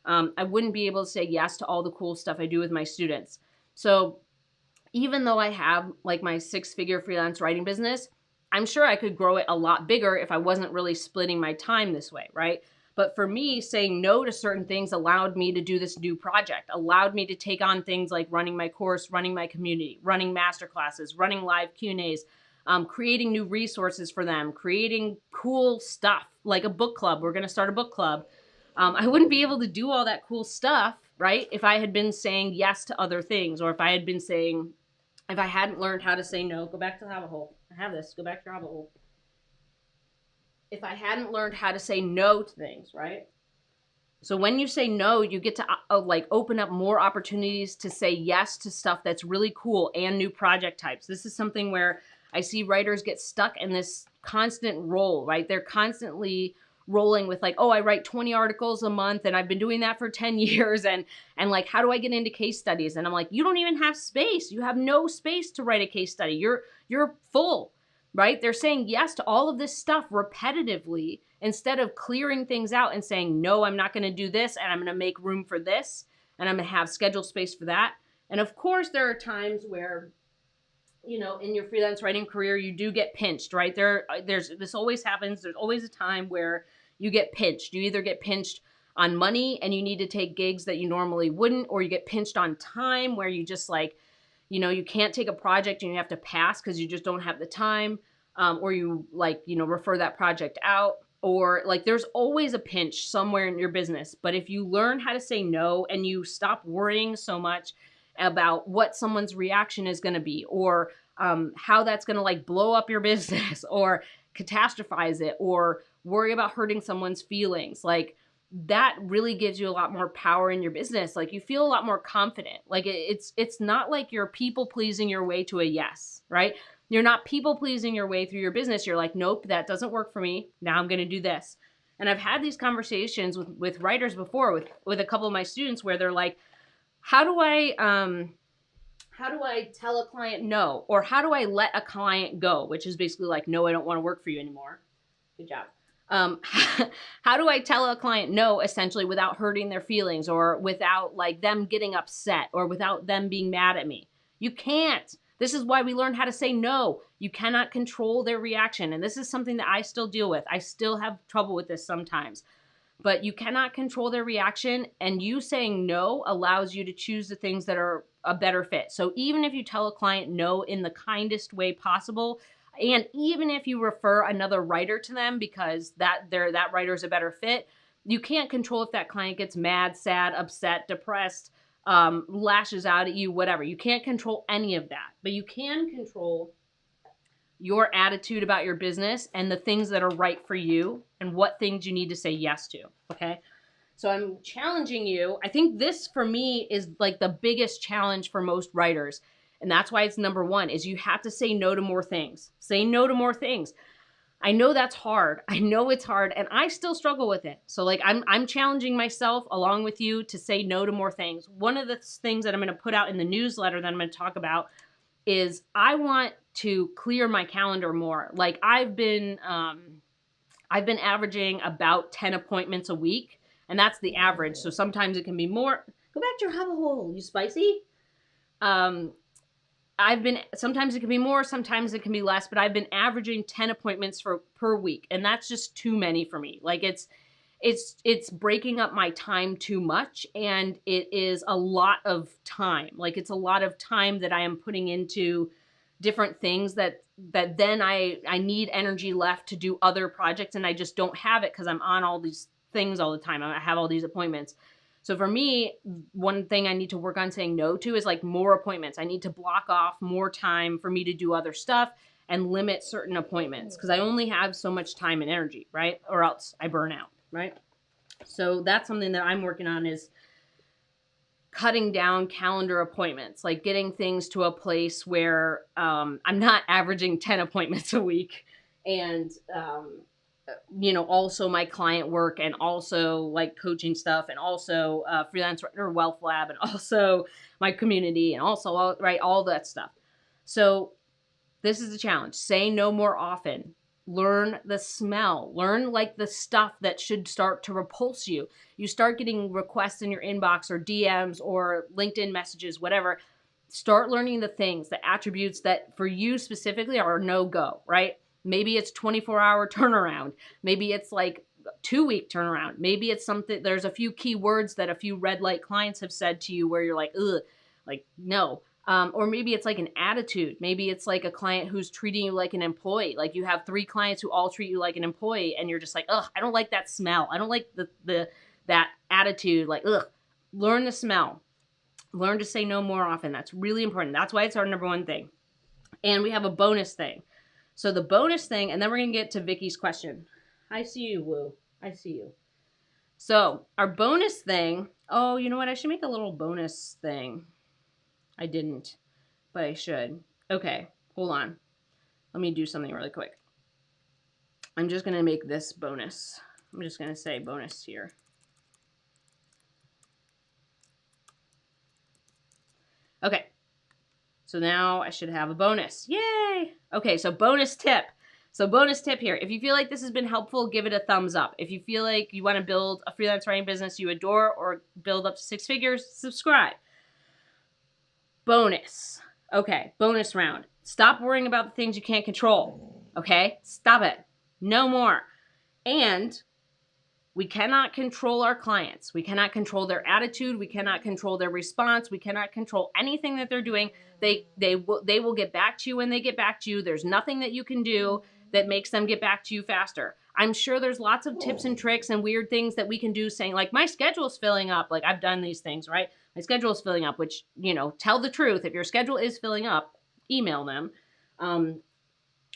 I wouldn't be able to say yes to all the cool stuff I do with my students. So even though I have like my 6-figure freelance writing business, I'm sure I could grow it a lot bigger if I wasn't really splitting my time this way, right? But for me, saying no to certain things allowed me to do this new project, allowed me to take on things like running my course, running my community, running masterclasses, running live Q&As, creating new resources for them, creating cool stuff like a book club. We're going to start a book club. I wouldn't be able to do all that cool stuff, right, if I had been saying yes to other things, or if I hadn't learned how to say no. Go back to the rabbit hole. I have this. Go back to the rabbit hole. If I hadn't learned how to say no to things, right? So when you say no, you get to like open up more opportunities to say yes to stuff that's really cool and new project types. This is something where I see writers get stuck in this constant roll, right? They're constantly rolling with like, oh, I write 20 articles a month and I've been doing that for 10 years. And like, how do I get into case studies? And I'm like, you don't even have space. You have no space to write a case study. You're full, right? They're saying yes to all of this stuff repetitively instead of clearing things out and saying, no, I'm not going to do this. And I'm going to make room for this. And I'm going to have scheduled space for that. And of course, there are times where, in your freelance writing career, you do get pinched, right? This always happens. There's always a time where you get pinched. You either get pinched on money and you need to take gigs that you normally wouldn't, or you get pinched on time where you just like, You know, you can't take a project and you have to pass because you just don't have the time, or you like, you know, refer that project out, or like there's always a pinch somewhere in your business. But if you learn how to say no and you stop worrying so much about what someone's reaction is going to be, or how that's going to like blow up your business or catastrophize it, or worry about hurting someone's feelings, like that really gives you a lot more power in your business. Like you feel a lot more confident. Like it's not like you're people pleasing your way to a yes, right? You're not people pleasing your way through your business. You're like, nope, that doesn't work for me. Now I'm going to do this. And I've had these conversations with writers before, with a couple of my students, where they're like, how do I tell a client no? Or how do I let a client go? Which is basically like, no, I don't want to work for you anymore. Good job. How do I tell a client no, essentially, without hurting their feelings, or without like them getting upset, or without them being mad at me? You can't. This is why we learned how to say no. You cannot control their reaction. And this is something that I still deal with. I still have trouble with this sometimes. But you cannot control their reaction, and you saying no allows you to choose the things that are a better fit. So even if you tell a client no in the kindest way possible, and even if you refer another writer to them because that writer is a better fit, you can't control if that client gets mad, sad, upset, depressed, lashes out at you, whatever. You can't control any of that, but you can control your attitude about your business and the things that are right for you and what things you need to say yes to, okay? So I'm challenging you. I think this, for me, is like the biggest challenge for most writers. And that's why it's number one, is you have to say no to more things. Say no to more things. I know that's hard. I know it's hard, and I still struggle with it. So like I'm challenging myself along with you to say no to more things. One of the things that I'm going to put out in the newsletter that I'm going to talk about is I want to clear my calendar more. Like I've been averaging about 10 appointments a week, and that's the average. So sometimes it can be more. Go back to your hover hole, you spicy. Sometimes it can be more, sometimes it can be less, but I've been averaging 10 appointments per week. And that's just too many for me. Like it's breaking up my time too much. And it is a lot of time. Like it's a lot of time that I am putting into different things that then I need energy left to do other projects. And I just don't have it because I'm on all these things all the time. I have all these appointments. So for me, one thing I need to work on saying no to is like more appointments. I need to block off more time for me to do other stuff and limit certain appointments because I only have so much time and energy, right? Or else I burn out, right? So that's something that I'm working on, is cutting down calendar appointments, like getting things to a place where I'm not averaging 10 appointments a week, and you know, also my client work, and also like coaching stuff, and also Freelance Writer Wealth Lab, and also my community, and also all that stuff. So this is the challenge. Say no more often. Learn the smell. Learn like the stuff that should start to repulse you. You start getting requests in your inbox or DMs or LinkedIn messages, whatever. Start learning the things, the attributes that for you specifically are no-go, right? Maybe it's 24-hour turnaround. Maybe it's like 2-week turnaround. Maybe it's something, there's a few key words that a few red light clients have said to you where you're like, ugh, like no. Or maybe it's like an attitude. Maybe it's like a client who's treating you like an employee. Like you have 3 clients who all treat you like an employee, and you're just like, ugh, I don't like that smell. I don't like that attitude. Like, ugh. Learn the smell. Learn to say no more often. That's really important. That's why it's our number one thing. And we have a bonus thing. So the bonus thing, and then we're going to get to Vicky's question. I see you, Woo. I see you. So our bonus thing, oh, you know what? I should make a little bonus thing. I didn't, but I should. Okay, hold on. Let me do something really quick. I'm just going to make this bonus. I'm just going to say bonus here. Okay. So now I should have a bonus. Yay! Okay, so bonus tip. So bonus tip here. If you feel like this has been helpful, give it a thumbs up. If you feel like you want to build a freelance writing business you adore or build up to 6 figures, subscribe. Bonus. Okay, bonus round. Stop worrying about the things you can't control. Okay? Stop it. No more. And We cannot control our clients. We cannot control their attitude. We cannot control their response. We cannot control anything that they're doing. They will get back to you when they get back to you. There's nothing that you can do that makes them get back to you faster. I'm sure there's lots of tips and tricks and weird things that we can do, saying like, my schedule's filling up. Like, I've done these things, right? My schedule's filling up, which, you know, tell the truth. If your schedule is filling up, email them.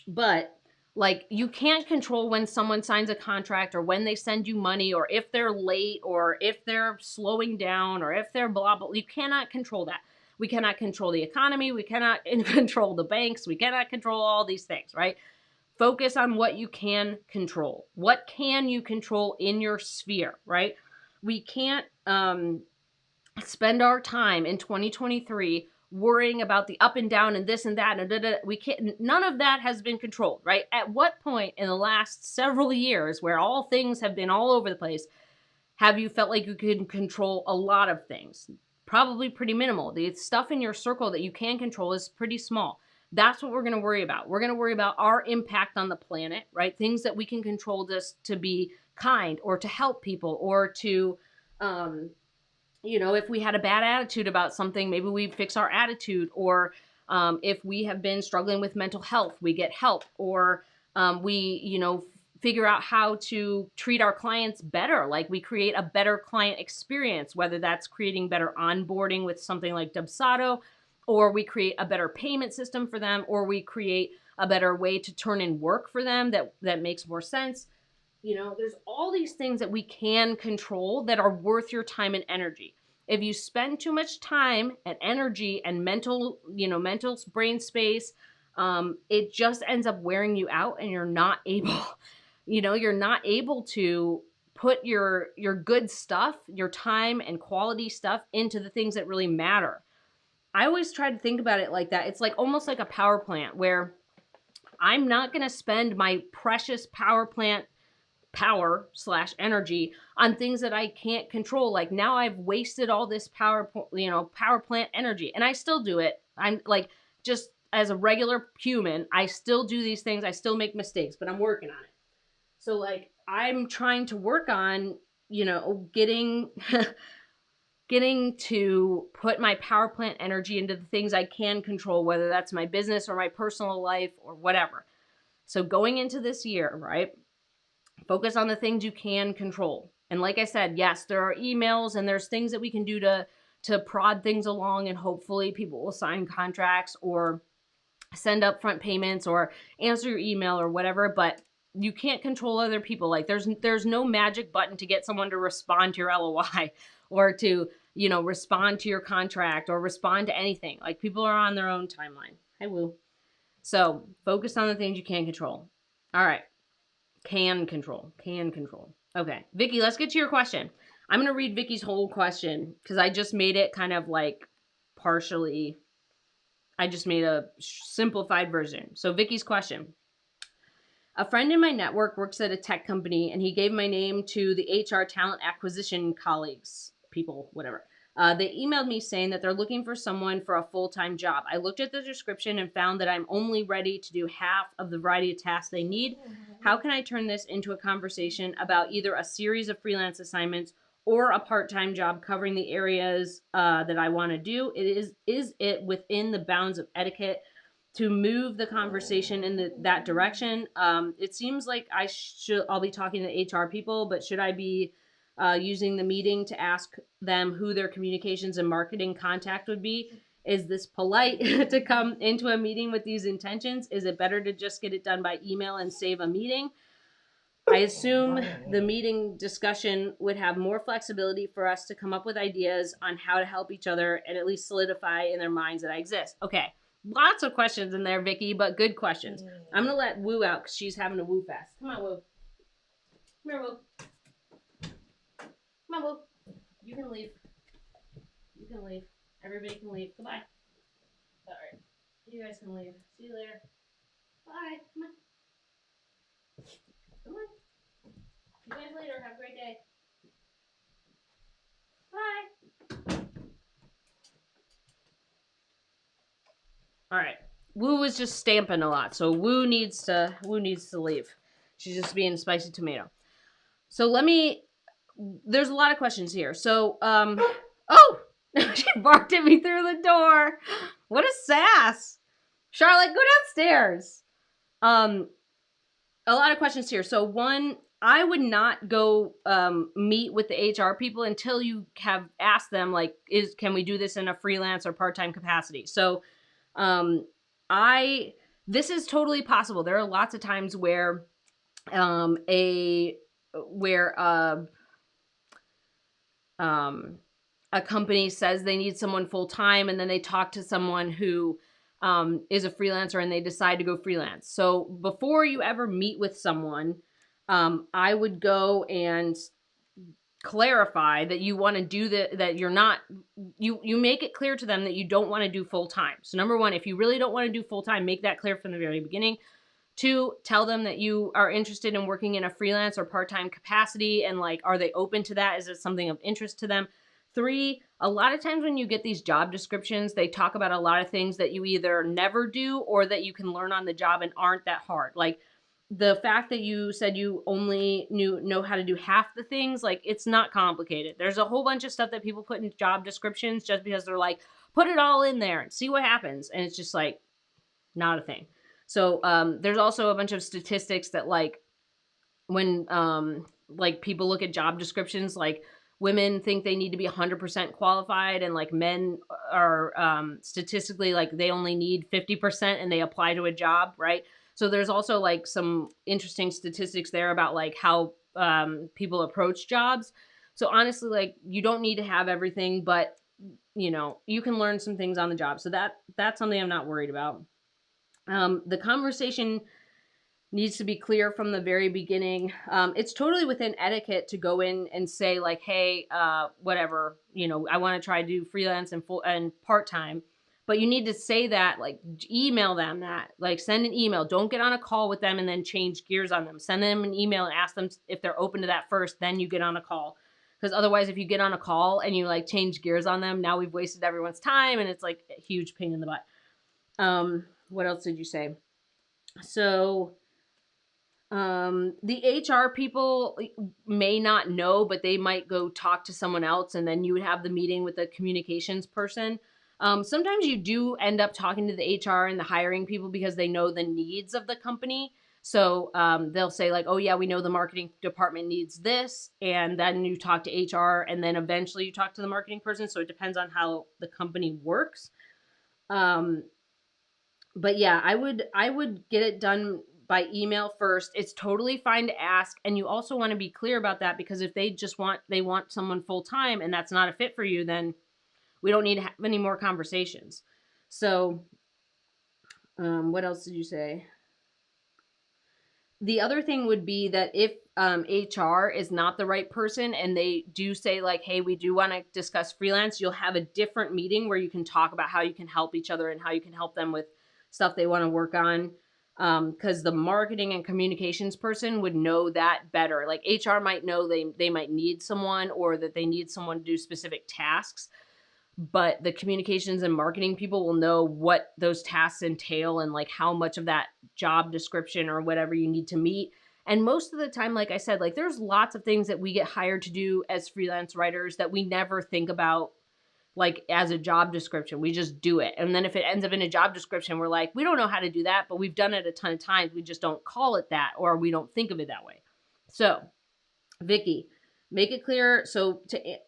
But like, you can't control when someone signs a contract or when they send you money or if they're late or if they're slowing down or if they're blah, blah. You cannot control that. We cannot control the economy. We cannot control the banks. We cannot control all these things, right? Focus on what you can control. What can you control in your sphere, right? We can't spend our time in 2023 worrying about the up and down and this and that and we can't. None of that has been controlled, right? At what point in the last several years, where all things have been all over the place, have you felt like you can control a lot of things? Probably pretty minimal. The stuff in your circle that you can control is pretty small. That's what we're going to worry about. We're going to worry about our impact on the planet, right? Things that we can control, just to be kind or to help people or to, you know, if we had a bad attitude about something, maybe we fix our attitude. Or if we have been struggling with mental health, we get help. Or we, you know, figure out how to treat our clients better. Like, we create a better client experience, whether that's creating better onboarding with something like Dubsado, or we create a better payment system for them, or we create a better way to turn in work for them that makes more sense. You know, there's all these things that we can control that are worth your time and energy. If you spend too much time and energy and mental brain space, it just ends up wearing you out, and you're not able, you're not able to put your good stuff, your time and quality stuff into the things that really matter. I always try to think about it like that. It's like almost like a power plant, where I'm not going to spend my precious power plant power/energy on things that I can't control. Like, now I've wasted all this power plant energy, and I still do it. I'm like, just as a regular human, I still do these things. I still make mistakes, but I'm working on it. So like, I'm trying to work on, getting getting to put my power plant energy into the things I can control, whether that's my business or my personal life or whatever. So going into this year, right? Focus on the things you can control. And like I said, yes, there are emails and there's things that we can do to prod things along, and hopefully people will sign contracts or send upfront payments or answer your email or whatever, but you can't control other people. Like, there's no magic button to get someone to respond to your LOI or to, respond to your contract or respond to anything. Like, people are on their own timeline. Hi, Woo. So focus on the things you can control. All right. Can control. Okay, Vicky, let's get to your question. I'm going to read Vicky's whole question because I just made it kind of like partially. I just made a simplified version. So Vicky's question. A friend in my network works at a tech company, and he gave my name to the HR talent acquisition colleagues, people, whatever. They emailed me saying that they're looking for someone for a full-time job. I looked at the description and found that I'm only ready to do half of the variety of tasks they need. How can I turn this into a conversation about either a series of freelance assignments or a part-time job covering the areas that I want to do? Is it within the bounds of etiquette to move the conversation in that direction? It seems like I'll be talking to HR people, but should I be using the meeting to ask them who their communications and marketing contact would be? Is this polite to come into a meeting with these intentions? Is it better to just get it done by email and save a meeting? I assume the meeting discussion would have more flexibility for us to come up with ideas on how to help each other and at least solidify in their minds that I exist. Okay, lots of questions in there, Vicky, but good questions. I'm going to let Woo out because she's having a woo fest. Come on, Woo. Come here, Woo. Come on, Woo. You can leave. You can leave. Everybody can leave. Goodbye. All right. You guys can leave. See you later. Bye. Come on. Come on. See you guys later. Have a great day. Bye. All right. Woo was just stamping a lot, so Woo needs to leave. She's just being a spicy tomato. So there's a lot of questions here. So, oh, she barked at me through the door. What a sass. Charlotte, go downstairs. A lot of questions here. So one, I would not go meet with the HR people until you have asked them, like, can we do this in a freelance or part-time capacity? So um, this is totally possible. There are lots of times where a where a company says they need someone full time, and then they talk to someone who is a freelancer and they decide to go freelance. So before you ever meet with someone, I would go and clarify that you want to do that you're not, you make it clear to them that you don't want to do full time. So number one, if you really don't want to do full time, make that clear from the very beginning. Two, tell them that you are interested in working in a freelance or part-time capacity, and like, are they open to that? Is it something of interest to them? Three, a lot of times when you get these job descriptions, they talk about a lot of things that you either never do or that you can learn on the job and aren't that hard. Like the fact that you said you only know how to do half the things, like, it's not complicated. There's a whole bunch of stuff that people put in job descriptions just because they're like, put it all in there and see what happens. And it's just like, not a thing. So there's also a bunch of statistics that, like, when like people look at job descriptions, like women think they need to be 100% qualified, and like men are statistically, like, they only need 50% and they apply to a job, right? So there's also like some interesting statistics there about like how people approach jobs. So honestly, like, you don't need to have everything, but you can learn some things on the job. So that's something I'm not worried about. The conversation needs to be clear from the very beginning. It's totally within etiquette to go in and say like, hey, whatever, I want to try to do freelance and full and part-time. But you need to say that, like, email them that, like, send an email. Don't get on a call with them and then change gears on them. Send them an email and ask them if they're open to that first, then you get on a call. Because otherwise, if you get on a call and you like change gears on them, now we've wasted everyone's time and it's like a huge pain in the butt. What else did you say? So the HR people may not know, but they might go talk to someone else, and then you would have the meeting with the communications person. Sometimes you do end up talking to the HR and the hiring people because they know the needs of the company. So they'll say like, oh yeah, we know the marketing department needs this. And then you talk to HR, and then eventually you talk to the marketing person. So it depends on how the company works. But yeah, I would get it done by email first. It's totally fine to ask, and you also want to be clear about that, because if they want someone full time and that's not a fit for you, then we don't need to have any more conversations. So what else did you say? The other thing would be that if HR is not the right person and they do say like, hey, we do want to discuss freelance, you'll have a different meeting where you can talk about how you can help each other and how you can help them with stuff they want to work on. Because the marketing and communications person would know that better. Like HR might know they might need someone, or that they need someone to do specific tasks, but the communications and marketing people will know what those tasks entail and like how much of that job description or whatever you need to meet. And most of the time, like I said, like, there's lots of things that we get hired to do as freelance writers that we never think about like as a job description. We just do it. And then if it ends up in a job description, we're like, we don't know how to do that, but we've done it a ton of times. We just don't call it that, or we don't think of it that way. So Vicky, make it clear. So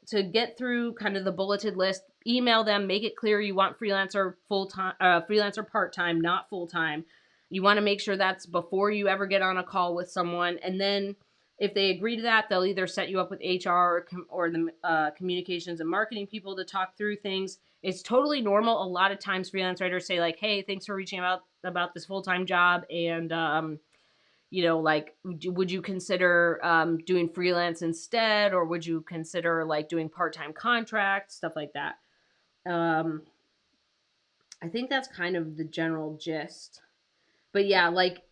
to get through kind of the bulleted list, email them, make it clear you want freelancer full-time, freelancer part-time, not full-time. You want to make sure that's before you ever get on a call with someone. And then if they agree to that, they'll either set you up with HR or the communications and marketing people to talk through things. It's totally normal. A lot of times freelance writers say like, hey, thanks for reaching out about this full-time job. And, like, would you consider doing freelance instead, or would you consider like doing part-time contracts, stuff like that. I think that's kind of the general gist. But yeah, like,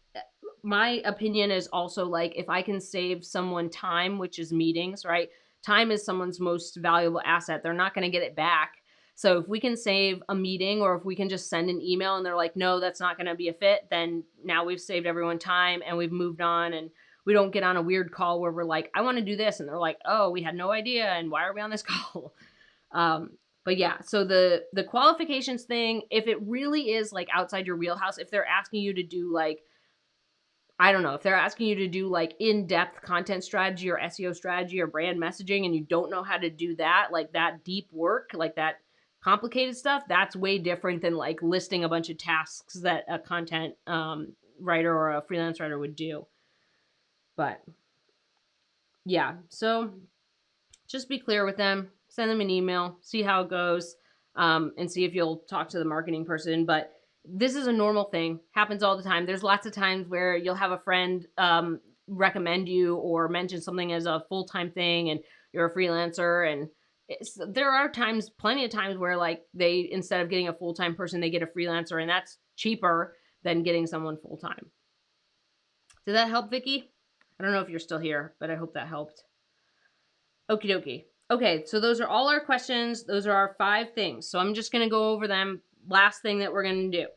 my opinion is also like, if I can save someone time, which is meetings, right? Time is someone's most valuable asset. They're not going to get it back. So if we can save a meeting, or if we can just send an email and they're like, no, that's not going to be a fit, then now we've saved everyone time and we've moved on and we don't get on a weird call where we're like, I want to do this. And they're like, oh, we had no idea. And why are we on this call? But yeah, so the qualifications thing, if it really is like outside your wheelhouse, if they're asking you to do like, I don't know, if they're asking you to do like in-depth content strategy or SEO strategy or brand messaging and you don't know how to do that, like that deep work, like that complicated stuff, that's way different than like listing a bunch of tasks that a content writer or a freelance writer would do. But yeah, so just be clear with them, send them an email, see how it goes, and see if you'll talk to the marketing person. But this is a normal thing, happens all the time. There's lots of times where you'll have a friend recommend you or mention something as a full-time thing and you're a freelancer, and there are times, plenty of times where like they, instead of getting a full-time person, they get a freelancer, and that's cheaper than getting someone full-time. Did that help, Vicky? I don't know if you're still here, but I hope that helped. Okie dokie. Okay, so those are all our questions. Those are our 5 things. So I'm just going to go over them. Last thing that we're going to do.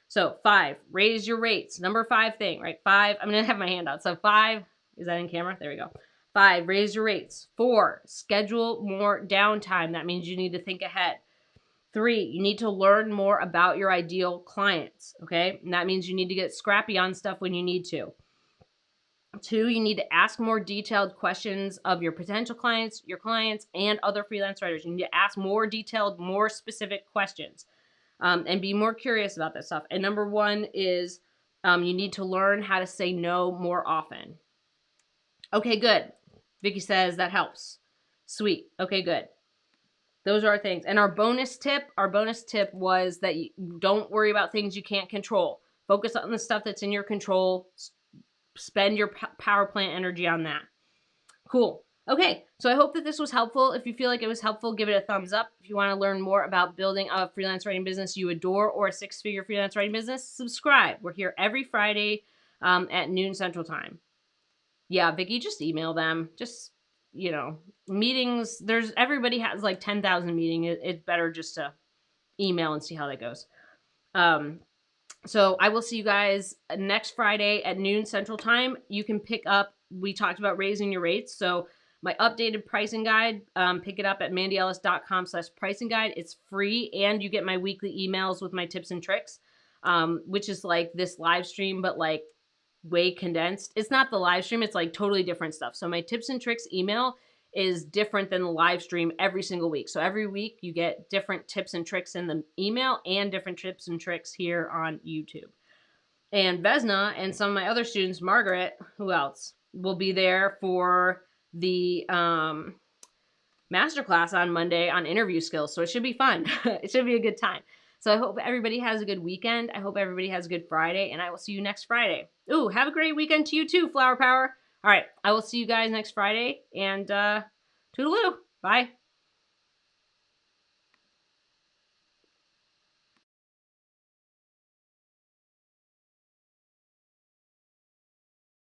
So 5, raise your rates. Number 5 thing, right? 5, I'm going to have my hand out. So 5, is that in camera? There we go. 5, raise your rates. 4, schedule more downtime. That means you need to think ahead. 3, you need to learn more about your ideal clients, okay? And that means you need to get scrappy on stuff when you need to. 2, you need to ask more detailed questions of your potential clients, your clients, and other freelance writers. You need to ask more detailed, more specific questions, and be more curious about that stuff. And number 1 is you need to learn how to say no more often. Okay, good. Vicky says that helps. Sweet. Okay, good. Those are our things. And our bonus tip was that you don't worry about things you can't control. Focus on the stuff that's in your control. Spend your power plant energy on that. Cool. Okay, so I hope that this was helpful. If you feel like it was helpful, give it a thumbs up. If you want to learn more about building a freelance writing business you adore or a 6-figure freelance writing business, subscribe. We're here every Friday at noon Central Time. Yeah, Vicky, just email them. Just, you know, meetings. Everybody has like 10,000 meetings. It's better just to email and see how that goes. So I will see you guys next Friday at noon Central Time. You can pick up, we talked about raising your rates. So my updated pricing guide, pick it up at mandyellis.com/pricing guide. It's free, and you get my weekly emails with my tips and tricks, which is like this live stream, but like way condensed. It's not the live stream. It's like totally different stuff. So my tips and tricks email is different than the live stream every single week. So every week you get different tips and tricks in the email and different tips and tricks here on YouTube. And Vesna and some of my other students, Margaret, who else, will be there for the masterclass on Monday on interview skills. So it should be fun. It should be a good time. So I hope everybody has a good weekend. I hope everybody has a good Friday, and I will see you next Friday. Ooh, have a great weekend to you too, Flower Power. All right, I will see you guys next Friday, and toodaloo. Bye.